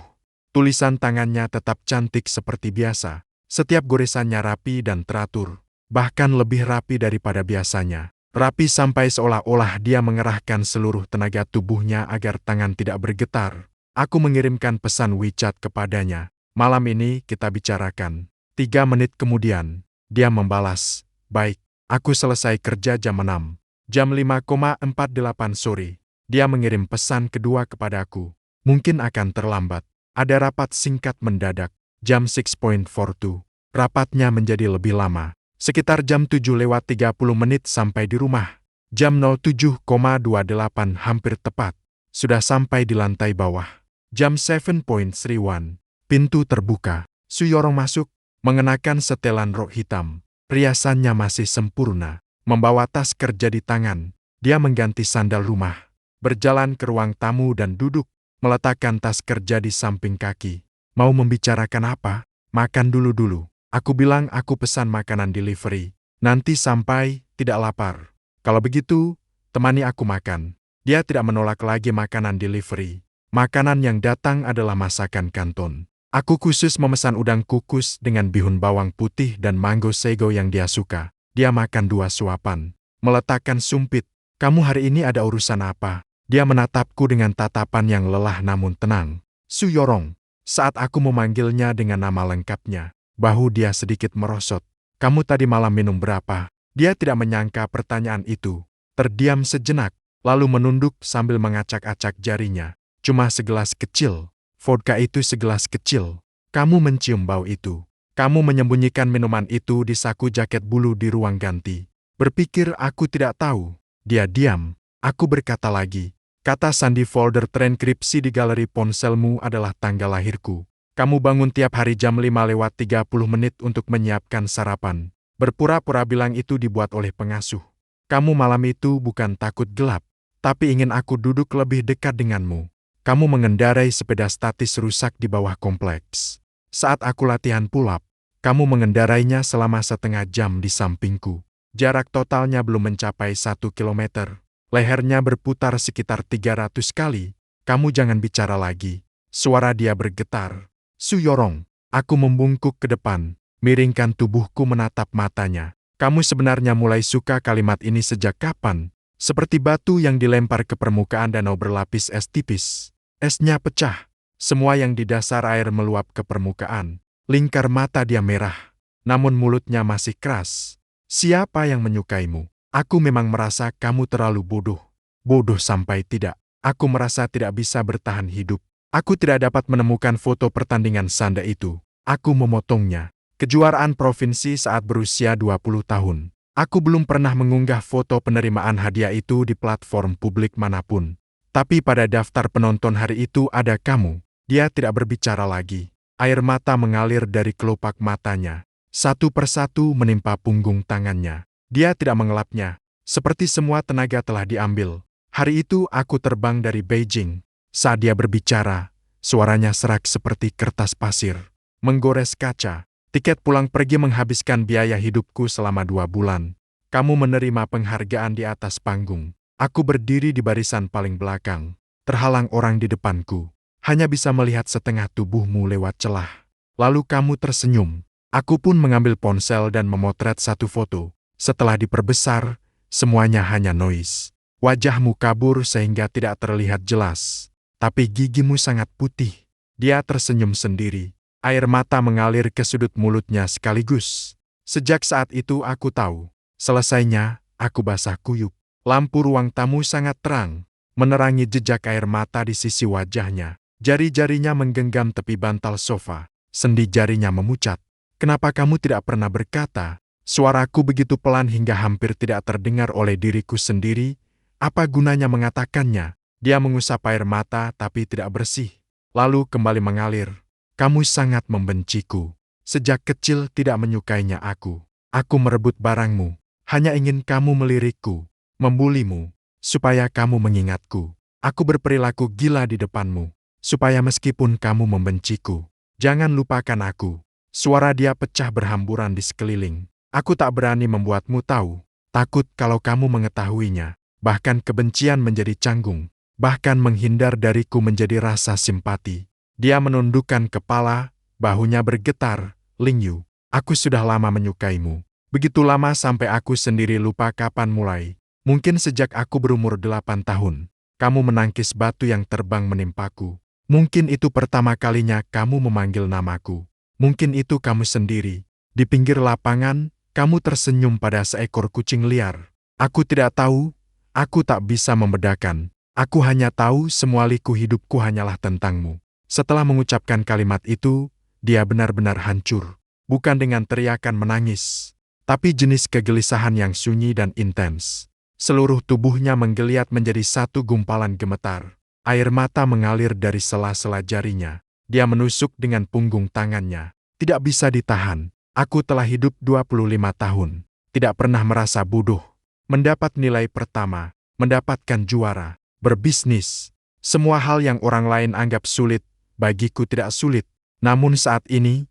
Tulisan tangannya tetap cantik seperti biasa. Setiap goresannya rapi dan teratur, bahkan lebih rapi daripada biasanya. Rapi sampai seolah-olah dia mengerahkan seluruh tenaga tubuhnya agar tangan tidak bergetar. Aku mengirimkan pesan WeChat kepadanya. "Malam ini kita bicarakan." 3 menit kemudian, dia membalas, "Baik, aku selesai kerja jam 6. Jam 5,48 sore, dia mengirim pesan kedua kepadaku. "Mungkin akan terlambat. Ada rapat singkat mendadak." Jam 6.42. Rapatnya menjadi lebih lama. Sekitar jam 7:30 sampai di rumah. Jam 07.28 hampir tepat. Sudah sampai di lantai bawah. Jam 7.31. Pintu terbuka. Su Yorong masuk, mengenakan setelan rok hitam. Riasannya masih sempurna. Membawa tas kerja di tangan. Dia mengganti sandal rumah, berjalan ke ruang tamu dan duduk, meletakkan tas kerja di samping kaki. Mau membicarakan apa? Makan dulu. Aku bilang aku pesan makanan delivery. Nanti sampai, tidak lapar. Kalau begitu, temani aku makan. Dia tidak menolak lagi makanan delivery. Makanan yang datang adalah masakan kanton. Aku khusus memesan udang kukus dengan bihun bawang putih dan mango sago yang dia suka. Dia makan 2 suapan. Meletakkan sumpit. Kamu hari ini ada urusan apa? Dia menatapku dengan tatapan yang lelah namun tenang. Su Yorong. Saat aku memanggilnya dengan nama lengkapnya, bahu dia sedikit merosot. Kamu tadi malam minum berapa? Dia tidak menyangka pertanyaan itu. Terdiam sejenak, lalu menunduk sambil mengacak-acak jarinya. Cuma segelas kecil. Vodka itu segelas kecil. Kamu mencium bau itu. Kamu menyembunyikan minuman itu di saku jaket bulu di ruang ganti. Berpikir aku tidak tahu. Dia diam. Aku berkata lagi. Kata sandi folder transkripsi di galeri ponselmu adalah tanggal lahirku. Kamu bangun tiap hari jam 5:30 untuk menyiapkan sarapan. Berpura-pura bilang itu dibuat oleh pengasuh. Kamu malam itu bukan takut gelap, tapi ingin aku duduk lebih dekat denganmu. Kamu mengendarai sepeda statis rusak di bawah kompleks. Saat aku latihan pull-up, kamu mengendarainya selama setengah jam di sampingku. Jarak totalnya belum mencapai 1 kilometer. Lehernya berputar sekitar 300 kali. Kamu jangan bicara lagi. Suara dia bergetar. Su Yorong. Aku membungkuk ke depan, miringkan tubuhku menatap matanya. Kamu sebenarnya mulai suka kalimat ini sejak kapan? Seperti batu yang dilempar ke permukaan danau berlapis es tipis. Esnya pecah. Semua yang di dasar air meluap ke permukaan. Lingkar mata dia merah. Namun mulutnya masih keras. Siapa yang menyukaimu? Aku memang merasa kamu terlalu bodoh. Bodoh sampai tidak. Aku merasa tidak bisa bertahan hidup. Aku tidak dapat menemukan foto pertandingan sanda itu. Aku memotongnya. Kejuaraan provinsi saat berusia 20 tahun. Aku belum pernah mengunggah foto penerimaan hadiah itu di platform publik manapun. Tapi pada daftar penonton hari itu ada kamu. Dia tidak berbicara lagi. Air mata mengalir dari kelopak matanya. Satu persatu menimpa punggung tangannya. Dia tidak mengelapnya. Seperti semua tenaga telah diambil. Hari itu aku terbang dari Beijing. Saat dia berbicara, suaranya serak seperti kertas pasir. Menggores kaca. Tiket pulang pergi menghabiskan biaya hidupku selama 2 bulan. Kamu menerima penghargaan di atas panggung. Aku berdiri di barisan paling belakang. Terhalang orang di depanku. Hanya bisa melihat setengah tubuhmu lewat celah. Lalu kamu tersenyum. Aku pun mengambil ponsel dan memotret satu foto. Setelah diperbesar, semuanya hanya noise. Wajahmu kabur sehingga tidak terlihat jelas. Tapi gigimu sangat putih. Dia tersenyum sendiri. Air mata mengalir ke sudut mulutnya sekaligus. Sejak saat itu aku tahu. Selesainya, aku basah kuyup. Lampu ruang tamu sangat terang, menerangi jejak air mata di sisi wajahnya. Jari-jarinya menggenggam tepi bantal sofa. Sendi jarinya memucat. Kenapa kamu tidak pernah berkata? Suaraku begitu pelan hingga hampir tidak terdengar oleh diriku sendiri. Apa gunanya mengatakannya? Dia mengusap air mata tapi tidak bersih. Lalu kembali mengalir. Kamu sangat membenciku. Sejak kecil tidak menyukainya aku. Aku merebut barangmu. Hanya ingin kamu melirikku. Membulimu. Supaya kamu mengingatku. Aku berperilaku gila di depanmu. Supaya meskipun kamu membenciku, jangan lupakan aku. Suara dia pecah berhamburan di sekeliling. Aku tak berani membuatmu tahu. Takut kalau kamu mengetahuinya. Bahkan kebencian menjadi canggung. Bahkan menghindar dariku menjadi rasa simpati. Dia menundukkan kepala, bahunya bergetar. Lingyu, aku sudah lama menyukaimu. Begitu lama sampai aku sendiri lupa kapan mulai. Mungkin sejak aku berumur 8 tahun. Kamu menangkis batu yang terbang menimpaku. Mungkin itu pertama kalinya kamu memanggil namaku. Mungkin itu kamu sendiri. Di pinggir lapangan, kamu tersenyum pada seekor kucing liar. Aku tidak tahu, aku tak bisa membedakan. Aku hanya tahu semua liku hidupku hanyalah tentangmu. Setelah mengucapkan kalimat itu, dia benar-benar hancur. Bukan dengan teriakan menangis, tapi jenis kegelisahan yang sunyi dan intens. Seluruh tubuhnya menggeliat menjadi satu gumpalan gemetar. Air mata mengalir dari sela-sela jarinya. Dia menusuk dengan punggung tangannya. Tidak bisa ditahan. Aku telah hidup 25 tahun. Tidak pernah merasa bodoh. Mendapat nilai pertama. mendapatkan juara, berbisnis. Semua hal yang orang lain anggap sulit, bagiku tidak sulit. Namun saat ini,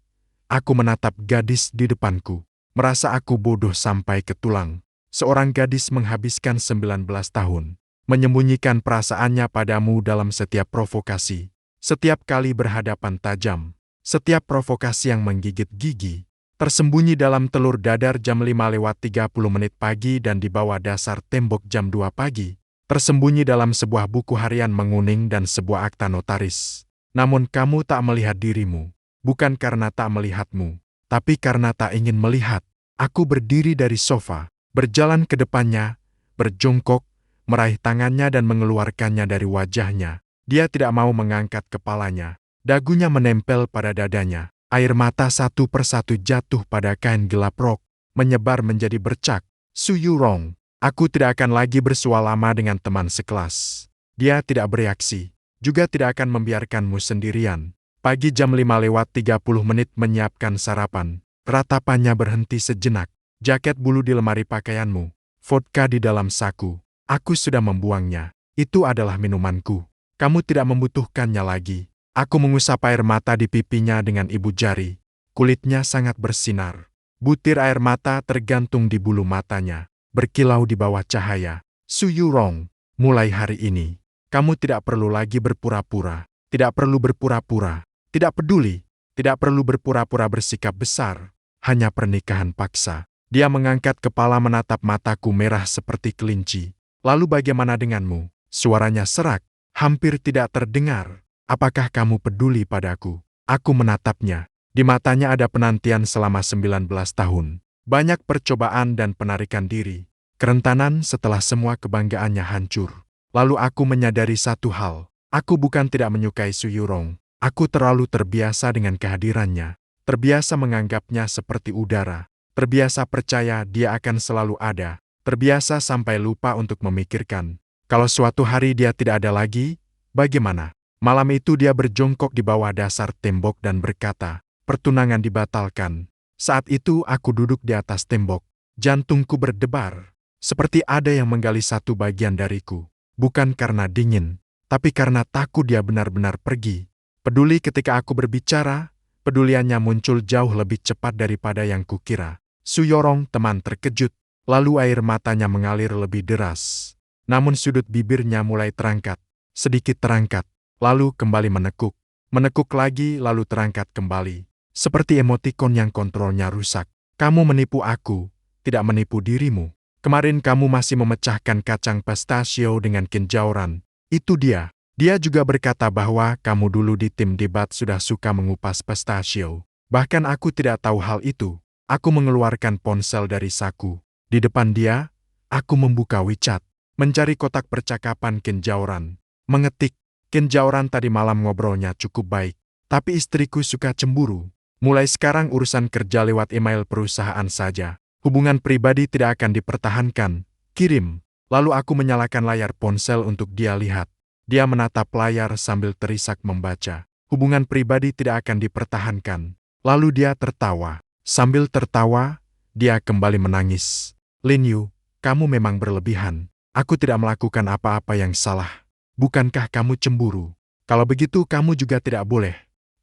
aku menatap gadis di depanku. Merasa aku bodoh sampai ke tulang. Seorang gadis menghabiskan 19 tahun. Menyembunyikan perasaannya padamu dalam setiap provokasi. Setiap kali berhadapan tajam. Setiap provokasi yang menggigit gigi. Tersembunyi dalam telur dadar jam 5:30 pagi dan di bawah dasar tembok jam 2 pagi. Tersembunyi dalam sebuah buku harian menguning dan sebuah akta notaris. Namun kamu tak melihat dirimu. Bukan karena tak melihatmu, tapi karena tak ingin melihat. Aku berdiri dari sofa, berjalan ke depannya, berjongkok, meraih tangannya dan mengeluarkannya dari wajahnya. Dia tidak mau mengangkat kepalanya. Dagunya menempel pada dadanya. Air mata satu persatu jatuh pada kain gelap rok, menyebar menjadi bercak. Su Yurong, aku tidak akan lagi bersua lama dengan teman sekelas. Dia tidak bereaksi, juga tidak akan membiarkanmu sendirian. Pagi jam 5:30 menyiapkan sarapan. Ratapannya berhenti sejenak. Jaket bulu di lemari pakaianmu. Vodka di dalam saku. Aku sudah membuangnya. Itu adalah minumanku. Kamu tidak membutuhkannya lagi. Aku mengusap air mata di pipinya dengan ibu jari. Kulitnya sangat bersinar. Butir air mata tergantung di bulu matanya. Berkilau di bawah cahaya. Su Yurong, mulai hari ini, kamu tidak perlu lagi berpura-pura. Tidak perlu berpura-pura. Tidak peduli, tidak perlu berpura-pura bersikap besar, hanya pernikahan paksa. Dia mengangkat kepala menatap mataku merah seperti kelinci. Lalu bagaimana denganmu? Suaranya serak, hampir tidak terdengar. Apakah kamu peduli padaku? Aku menatapnya. Di matanya ada penantian selama 19 tahun. Banyak percobaan dan penarikan diri. Kerentanan setelah semua kebanggaannya hancur. Lalu aku menyadari satu hal. Aku bukan tidak menyukai Su Yurong. Aku terlalu terbiasa dengan kehadirannya, terbiasa menganggapnya seperti udara, terbiasa percaya dia akan selalu ada, terbiasa sampai lupa untuk memikirkan. Kalau suatu hari dia tidak ada lagi, bagaimana? Malam itu dia berjongkok di bawah dasar tembok dan berkata, pertunangan dibatalkan. Saat itu aku duduk di atas tembok, jantungku berdebar, seperti ada yang menggali satu bagian dariku. Bukan karena dingin, tapi karena takut dia benar-benar pergi. Peduli ketika aku berbicara, peduliannya muncul jauh lebih cepat daripada yang kukira. Su Yurong teman terkejut, lalu air matanya mengalir lebih deras. Namun sudut bibirnya mulai terangkat, sedikit terangkat, lalu kembali menekuk. Menekuk lagi lalu terangkat kembali. Seperti emotikon yang kontrolnya rusak. Kamu menipu aku, tidak menipu dirimu. Kemarin kamu masih memecahkan kacang pistachio dengan kinjauran. Itu dia. Dia juga berkata bahwa kamu dulu di tim debat sudah suka mengupas pistachio. Bahkan aku tidak tahu hal itu. Aku mengeluarkan ponsel dari saku. Di depan dia, aku membuka WeChat, mencari kotak percakapan kinjauran. Mengetik, kinjauran tadi malam ngobrolnya cukup baik. Tapi istriku suka cemburu. Mulai sekarang urusan kerja lewat email perusahaan saja. Hubungan pribadi tidak akan dipertahankan. Kirim. Lalu aku menyalakan layar ponsel untuk dia lihat. Dia menatap layar sambil terisak membaca. Hubungan pribadi tidak akan dipertahankan. Lalu dia tertawa. Sambil tertawa, dia kembali menangis. Lin Yu, kamu memang berlebihan. Aku tidak melakukan apa-apa yang salah. Bukankah kamu cemburu? Kalau begitu kamu juga tidak boleh.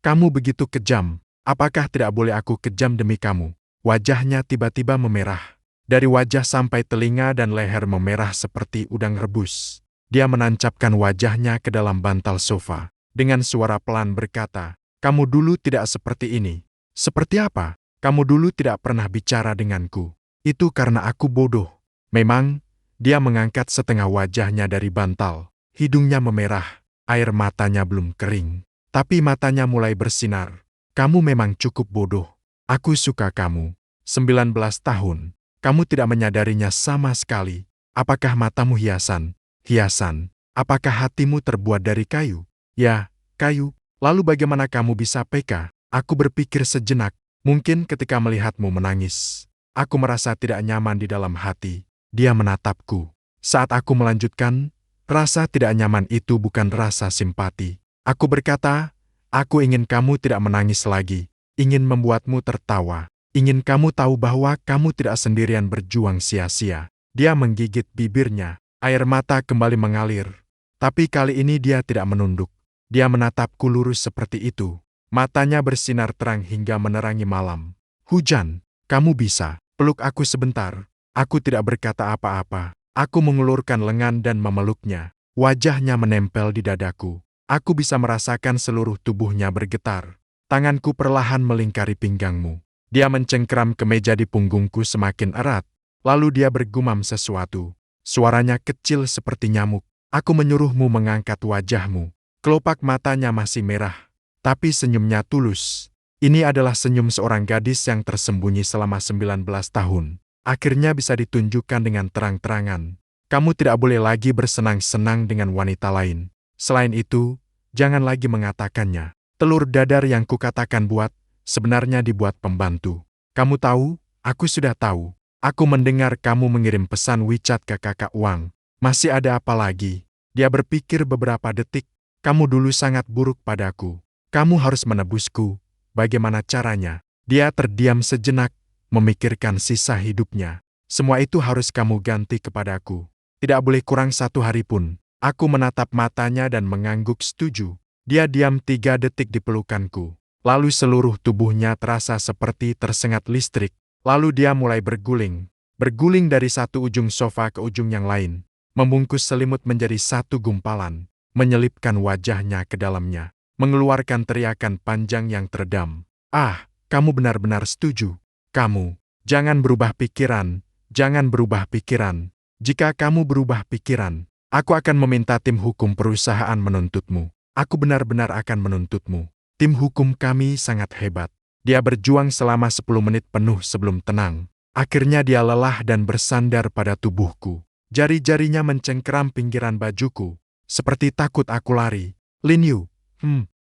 Kamu begitu kejam. Apakah tidak boleh aku kejam demi kamu? Wajahnya tiba-tiba memerah. Dari wajah sampai telinga dan leher memerah seperti udang rebus. Dia menancapkan wajahnya ke dalam bantal sofa. Dengan suara pelan berkata, kamu dulu tidak seperti ini. Seperti apa? Kamu dulu tidak pernah bicara denganku. Itu karena aku bodoh. Memang, dia mengangkat setengah wajahnya dari bantal. Hidungnya memerah. Air matanya belum kering. Tapi matanya mulai bersinar. Kamu memang cukup bodoh. Aku suka kamu. 19 tahun. Kamu tidak menyadarinya sama sekali. Apakah matamu hiasan? Hiasan. Apakah hatimu terbuat dari kayu? Ya, kayu. Lalu bagaimana kamu bisa peka? Aku berpikir sejenak. Mungkin ketika melihatmu menangis. Aku merasa tidak nyaman di dalam hati. Dia menatapku. Saat aku melanjutkan, rasa tidak nyaman itu bukan rasa simpati. Aku berkata, aku ingin kamu tidak menangis lagi. Ingin membuatmu tertawa. Ingin kamu tahu bahwa kamu tidak sendirian berjuang sia-sia. Dia menggigit bibirnya. Air mata kembali mengalir. Tapi kali ini dia tidak menunduk. Dia menatapku lurus seperti itu. Matanya bersinar terang hingga menerangi malam. Hujan, kamu bisa peluk aku sebentar. Aku tidak berkata apa-apa. Aku mengulurkan lengan dan memeluknya. Wajahnya menempel di dadaku. Aku bisa merasakan seluruh tubuhnya bergetar. Tanganku perlahan melingkari pinggangmu. Dia mencengkeram kemeja di punggungku semakin erat. Lalu dia bergumam sesuatu. Suaranya kecil seperti nyamuk. Aku menyuruhmu mengangkat wajahmu. Kelopak matanya masih merah. Tapi senyumnya tulus. Ini adalah senyum seorang gadis yang tersembunyi selama 19 tahun. Akhirnya bisa ditunjukkan dengan terang-terangan. Kamu tidak boleh lagi bersenang-senang dengan wanita lain. Selain itu, jangan lagi mengatakannya. Telur dadar yang kukatakan buat, sebenarnya dibuat pembantu. Kamu tahu, aku sudah tahu. Aku mendengar kamu mengirim pesan WeChat ke kakak Wang. Masih ada apa lagi? Dia berpikir beberapa detik. Kamu dulu sangat buruk padaku. Kamu harus menebusku. Bagaimana caranya? Dia terdiam sejenak, memikirkan sisa hidupnya. Semua itu harus kamu ganti kepadaku. Tidak boleh kurang 1 hari pun. Aku menatap matanya dan mengangguk setuju. Dia diam 3 detik di pelukanku. Lalu seluruh tubuhnya terasa seperti tersengat listrik. Lalu dia mulai berguling. Berguling dari satu ujung sofa ke ujung yang lain. Membungkus selimut menjadi satu gumpalan. Menyelipkan wajahnya ke dalamnya. Mengeluarkan teriakan panjang yang teredam. Ah, kamu benar-benar setuju. Kamu, jangan berubah pikiran. Jangan berubah pikiran. Jika kamu berubah pikiran, aku akan meminta tim hukum perusahaan menuntutmu. Aku benar-benar akan menuntutmu. Tim hukum kami sangat hebat. Dia berjuang selama 10 menit penuh sebelum tenang. Akhirnya dia lelah dan bersandar pada tubuhku. Jari-jarinya mencengkeram pinggiran bajuku. Seperti takut aku lari. Lin Yu,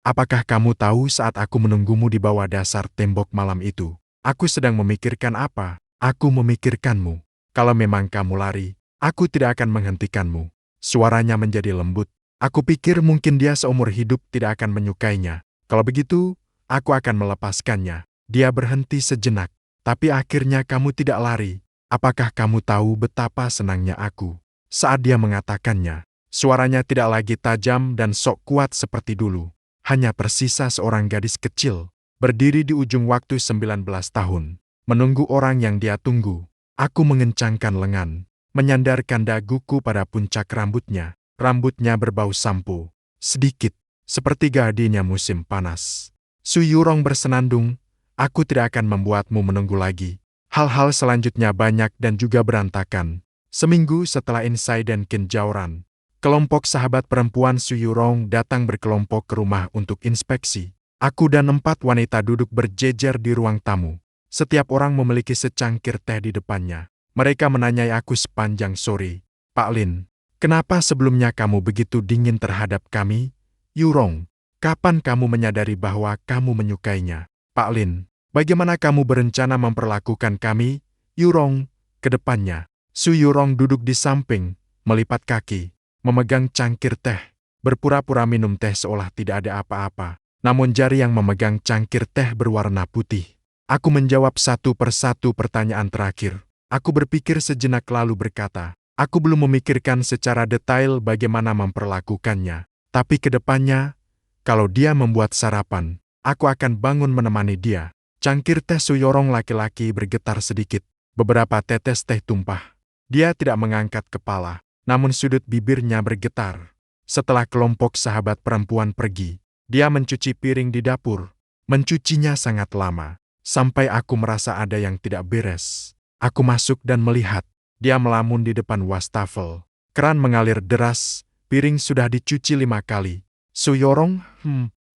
apakah kamu tahu saat aku menunggumu di bawah dasar tembok malam itu? Aku sedang memikirkan apa? Aku memikirkanmu. Kalau memang kamu lari, aku tidak akan menghentikanmu. Suaranya menjadi lembut. Aku pikir mungkin dia seumur hidup tidak akan menyukainya. Kalau begitu, aku akan melepaskannya. Dia berhenti sejenak. Tapi akhirnya kamu tidak lari. Apakah kamu tahu betapa senangnya aku? Saat dia mengatakannya, suaranya tidak lagi tajam dan sok kuat seperti dulu. Hanya tersisa seorang gadis kecil, berdiri di ujung waktu 19 tahun. Menunggu orang yang dia tunggu. Aku mengencangkan lengan, menyandarkan daguku pada puncak rambutnya. Rambutnya berbau sampo. Sedikit, seperti gardenia musim panas. Su Yurong bersenandung, aku tidak akan membuatmu menunggu lagi. Hal-hal selanjutnya banyak dan juga berantakan. Seminggu setelah insiden Kinjauran, kelompok sahabat perempuan Su Yurong datang berkelompok ke rumah untuk inspeksi. Aku dan 4 wanita duduk berjejer di ruang tamu. Setiap orang memiliki secangkir teh di depannya. Mereka menanyai aku sepanjang sore. Pak Lin, kenapa sebelumnya kamu begitu dingin terhadap kami? Yurong, kapan kamu menyadari bahwa kamu menyukainya? Pak Lin, bagaimana kamu berencana memperlakukan kami? Yurong, ke depannya. Su Yurong duduk di samping, melipat kaki, memegang cangkir teh, berpura-pura minum teh seolah tidak ada apa-apa. Namun jari yang memegang cangkir teh berwarna putih. Aku menjawab satu persatu pertanyaan terakhir. Aku berpikir sejenak lalu berkata, aku belum memikirkan secara detail bagaimana memperlakukannya. Tapi ke depannya, kalau dia membuat sarapan, aku akan bangun menemani dia. Cangkir teh Su Yurong laki-laki bergetar sedikit. Beberapa tetes teh tumpah. Dia tidak mengangkat kepala, namun sudut bibirnya bergetar. Setelah kelompok sahabat perempuan pergi, dia mencuci piring di dapur. Mencucinya sangat lama, sampai aku merasa ada yang tidak beres. Aku masuk dan melihat, dia melamun di depan wastafel. Keran mengalir deras, piring sudah dicuci 5 kali. Su Yurong,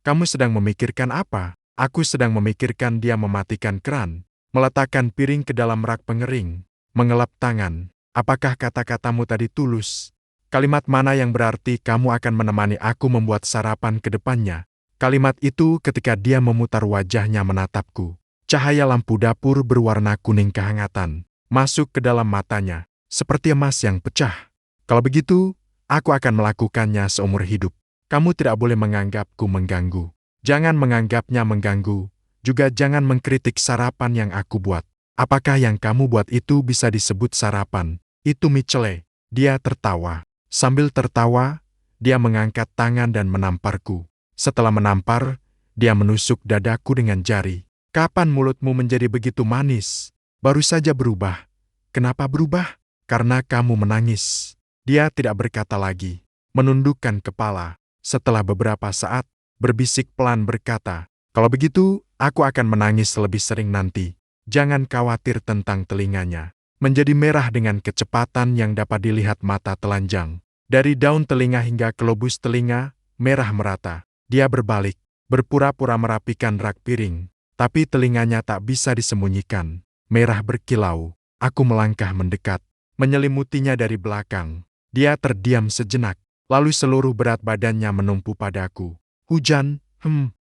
kamu sedang memikirkan apa? Aku sedang memikirkan dia mematikan keran, meletakkan piring ke dalam rak pengering, mengelap tangan. Apakah kata-katamu tadi tulus? Kalimat mana yang berarti kamu akan menemani aku membuat sarapan ke depannya? Kalimat itu ketika dia memutar wajahnya menatapku. Cahaya lampu dapur berwarna kuning kehangatan masuk ke dalam matanya, seperti emas yang pecah. Kalau begitu, aku akan melakukannya seumur hidup. Kamu tidak boleh menganggapku mengganggu. Jangan menganggapnya mengganggu. Juga jangan mengkritik sarapan yang aku buat. Apakah yang kamu buat itu bisa disebut sarapan? Itu mie cele. Dia tertawa. Sambil tertawa, dia mengangkat tangan dan menamparku. Setelah menampar, dia menusuk dadaku dengan jari. Kapan mulutmu menjadi begitu manis? Baru saja berubah. Kenapa berubah? Karena kamu menangis. Dia tidak berkata lagi. Menundukkan kepala. Setelah beberapa saat, berbisik pelan berkata, "Kalau begitu, aku akan menangis lebih sering nanti. Jangan khawatir tentang telinganya." Menjadi merah dengan kecepatan yang dapat dilihat mata telanjang. Dari daun telinga hingga ke lobus telinga, merah merata. Dia berbalik, berpura-pura merapikan rak piring. Tapi telinganya tak bisa disembunyikan. Merah berkilau. Aku melangkah mendekat, menyelimutinya dari belakang. Dia terdiam sejenak, lalu seluruh berat badannya menumpu padaku. "Hujan,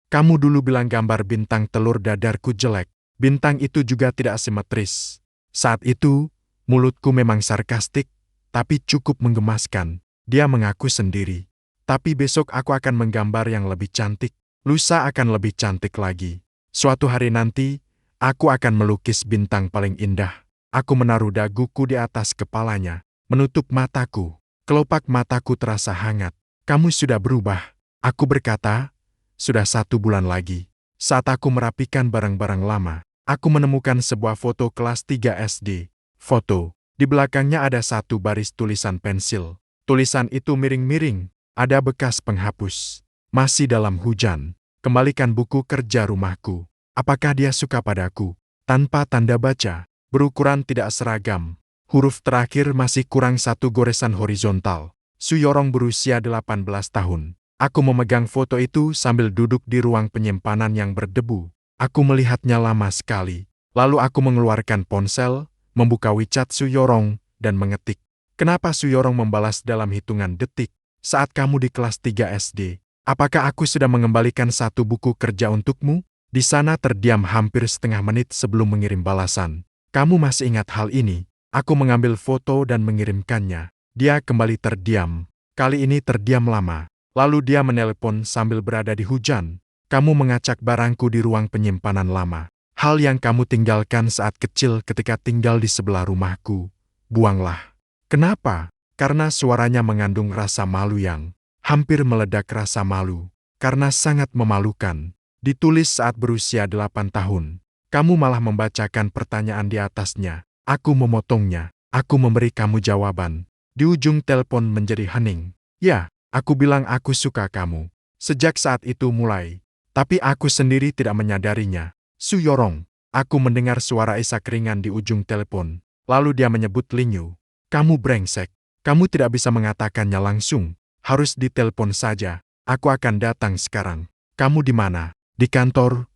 kamu dulu bilang gambar bintang telur dadarku jelek. Bintang itu juga tidak simetris." Saat itu, mulutku memang sarkastik, tapi cukup menggemaskan. Dia mengaku sendiri. "Tapi besok aku akan menggambar yang lebih cantik. Lusa akan lebih cantik lagi. Suatu hari nanti, aku akan melukis bintang paling indah." Aku menaruh daguku di atas kepalanya, menutup mataku. Kelopak mataku terasa hangat. "Kamu sudah berubah," aku berkata. "Sudah 1 bulan lagi." Saat aku merapikan barang-barang lama, aku menemukan sebuah foto kelas 3 SD. Foto. Di belakangnya ada 1 baris tulisan pensil. Tulisan itu miring-miring, ada bekas penghapus. "Masih dalam hujan. Kembalikan buku kerja rumahku." Apakah dia suka padaku? Tanpa tanda baca. Berukuran tidak seragam. Huruf terakhir masih kurang 1 goresan horizontal. Suyorong berusia 18 tahun. Aku memegang foto itu sambil duduk di ruang penyimpanan yang berdebu. Aku melihatnya lama sekali. Lalu aku mengeluarkan ponsel, membuka WeChat Suyorong, dan mengetik. "Kenapa Suyorong membalas dalam hitungan detik? Saat kamu di kelas 3 SD, apakah aku sudah mengembalikan 1 buku kerja untukmu?" Di sana terdiam hampir setengah menit sebelum mengirim balasan. "Kamu masih ingat hal ini?" Aku mengambil foto dan mengirimkannya. Dia kembali terdiam. Kali ini terdiam lama. Lalu dia menelepon sambil berada di hujan. "Kamu mengacak barangku di ruang penyimpanan lama. Hal yang kamu tinggalkan saat kecil ketika tinggal di sebelah rumahku. Buanglah." Kenapa? Karena suaranya mengandung rasa malu yang hampir meledak rasa malu. Karena sangat memalukan. Ditulis saat berusia 8 tahun. Kamu malah membacakan pertanyaan di atasnya. Aku memotongnya. Aku memberi kamu jawaban. Di ujung telepon menjadi hening. "Ya, aku bilang aku suka kamu. Sejak saat itu mulai. Tapi aku sendiri tidak menyadarinya." "Suyorong." Aku mendengar suara isak ringan di ujung telepon. Lalu dia menyebut Linyu. "Kamu brengsek. Kamu tidak bisa mengatakannya langsung. Harus ditelepon saja. Aku akan datang sekarang." "Kamu di mana?" "Di kantor.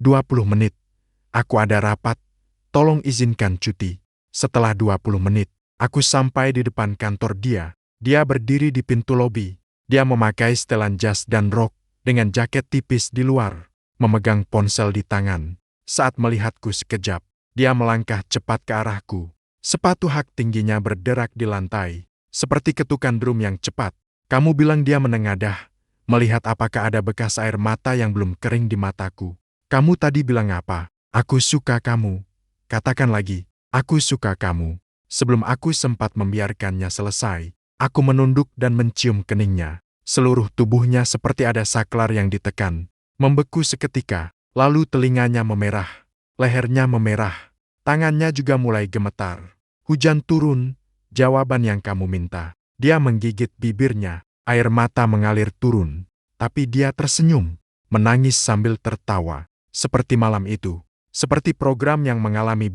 20 menit. Aku ada rapat. Tolong izinkan cuti." Setelah 20 menit, aku sampai di depan kantor dia. Dia berdiri di pintu lobi. Dia memakai setelan jas dan rok, dengan jaket tipis di luar, memegang ponsel di tangan. Saat melihatku sekejap, dia melangkah cepat ke arahku. Sepatu hak tingginya berderak di lantai, seperti ketukan drum yang cepat. Kamu bilang dia menengadah, melihat apakah ada bekas air mata yang belum kering di mataku. "Kamu tadi bilang apa?" "Aku suka kamu." "Katakan lagi." "Aku suka kamu." Sebelum aku sempat membiarkannya selesai, aku menunduk dan mencium keningnya. Seluruh tubuhnya seperti ada saklar yang ditekan. Membeku seketika, lalu telinganya memerah, lehernya memerah, tangannya juga mulai gemetar. "Hujan turun, jawaban yang kamu minta." Dia menggigit bibirnya, air mata mengalir turun. Tapi dia tersenyum, menangis sambil tertawa. Seperti malam itu. Seperti program yang mengalami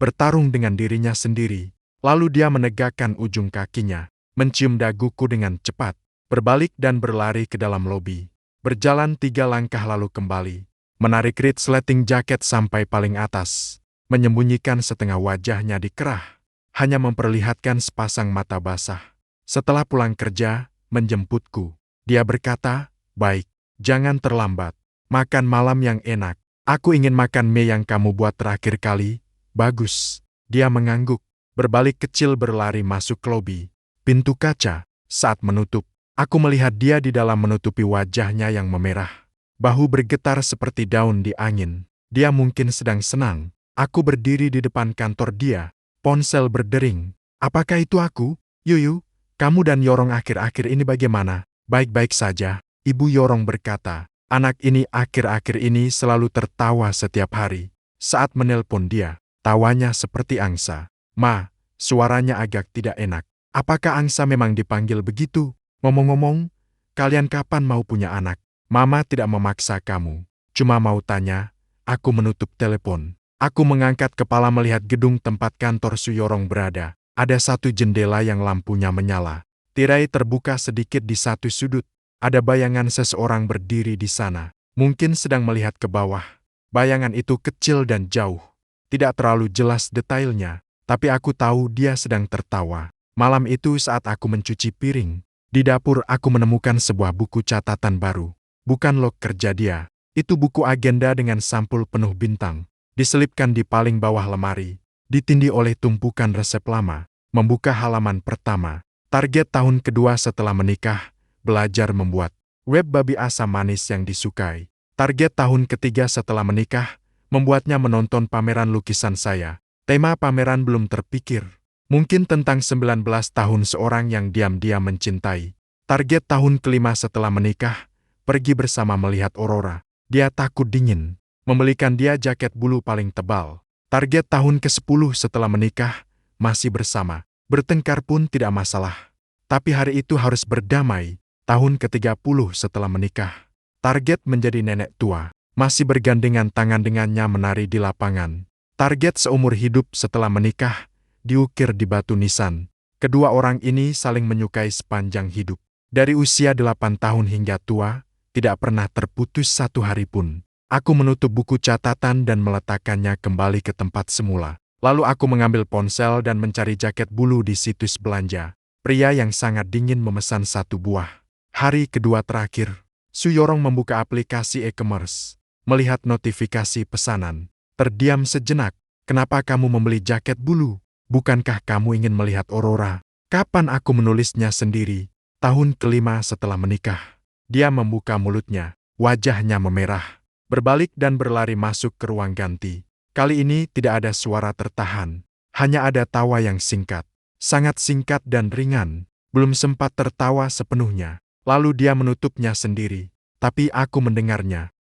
bertarung dengan dirinya sendiri. Lalu dia menegakkan ujung kakinya, mencium daguku dengan cepat, berbalik dan berlari ke dalam lobi. Berjalan 3 langkah lalu kembali, menarik resleting jaket sampai paling atas, menyembunyikan setengah wajahnya di kerah, hanya memperlihatkan sepasang mata basah. Setelah pulang kerja, menjemputku. Dia berkata, "Baik, jangan terlambat. Makan malam yang enak. Aku ingin makan mie yang kamu buat terakhir kali." "Bagus." Dia mengangguk, berbalik kecil berlari masuk ke lobi. Pintu kaca, saat menutup, aku melihat dia di dalam menutupi wajahnya yang memerah. Bahu bergetar seperti daun di angin. Dia mungkin sedang senang. Aku berdiri di depan kantor dia, ponsel berdering. "Apakah itu aku?" Yuyu, kamu dan Yorong akhir-akhir ini bagaimana? Baik-baik saja, Ibu Yorong berkata. Anak ini akhir-akhir ini selalu tertawa setiap hari. Saat menelpon dia, tawanya seperti angsa. Ma, suaranya agak tidak enak. Apakah angsa memang dipanggil begitu? Ngomong-ngomong, kalian kapan mau punya anak? Mama tidak memaksa kamu. Cuma mau tanya. Aku menutup telepon. Aku mengangkat kepala melihat gedung tempat kantor Su Yorong berada. Ada satu jendela yang lampunya menyala. Tirai terbuka sedikit di satu sudut. Ada bayangan seseorang berdiri di sana. Mungkin sedang melihat ke bawah. Bayangan itu kecil dan jauh. Tidak terlalu jelas detailnya, tapi aku tahu dia sedang tertawa. Malam itu saat aku mencuci piring, di dapur aku menemukan sebuah buku catatan baru. Bukan log kerja dia. Itu buku agenda dengan sampul penuh bintang. Diselipkan di paling bawah lemari. Ditindih oleh tumpukan resep lama. Membuka halaman pertama. Target tahun kedua setelah menikah. Belajar membuat web babi asam manis yang disukai. Target tahun ketiga setelah menikah, membuatnya menonton pameran lukisan saya. Tema pameran belum terpikir. Mungkin tentang 19 tahun seorang yang diam-diam mencintai. Target tahun kelima setelah menikah, pergi bersama melihat aurora. Dia takut dingin. Membelikan dia jaket bulu paling tebal. Target tahun ke-10 setelah menikah, masih bersama. Bertengkar pun tidak masalah. Tapi hari itu harus berdamai. Tahun ke-30 setelah menikah. Target menjadi nenek tua. Masih bergandengan tangan dengannya menari di lapangan. Target seumur hidup setelah menikah. Diukir di batu nisan. Kedua orang ini saling menyukai sepanjang hidup. Dari usia 8 tahun hingga tua, tidak pernah terputus satu hari pun. Aku menutup buku catatan dan meletakkannya kembali ke tempat semula. Lalu aku mengambil ponsel dan mencari jaket bulu di situs belanja. Pria yang sangat dingin memesan 1 buah. Hari kedua terakhir, Su Yorong membuka aplikasi e-commerce. Melihat notifikasi pesanan. Terdiam sejenak. Kenapa kamu membeli jaket bulu? Bukankah kamu ingin melihat aurora? Kapan aku menulisnya sendiri? Tahun kelima setelah menikah. Dia membuka mulutnya. Wajahnya memerah. Berbalik dan berlari masuk ke ruang ganti. Kali ini tidak ada suara tertahan. Hanya ada tawa yang singkat. Sangat singkat dan ringan. Belum sempat tertawa sepenuhnya. Lalu dia menutupnya sendiri. Tapi aku mendengarnya.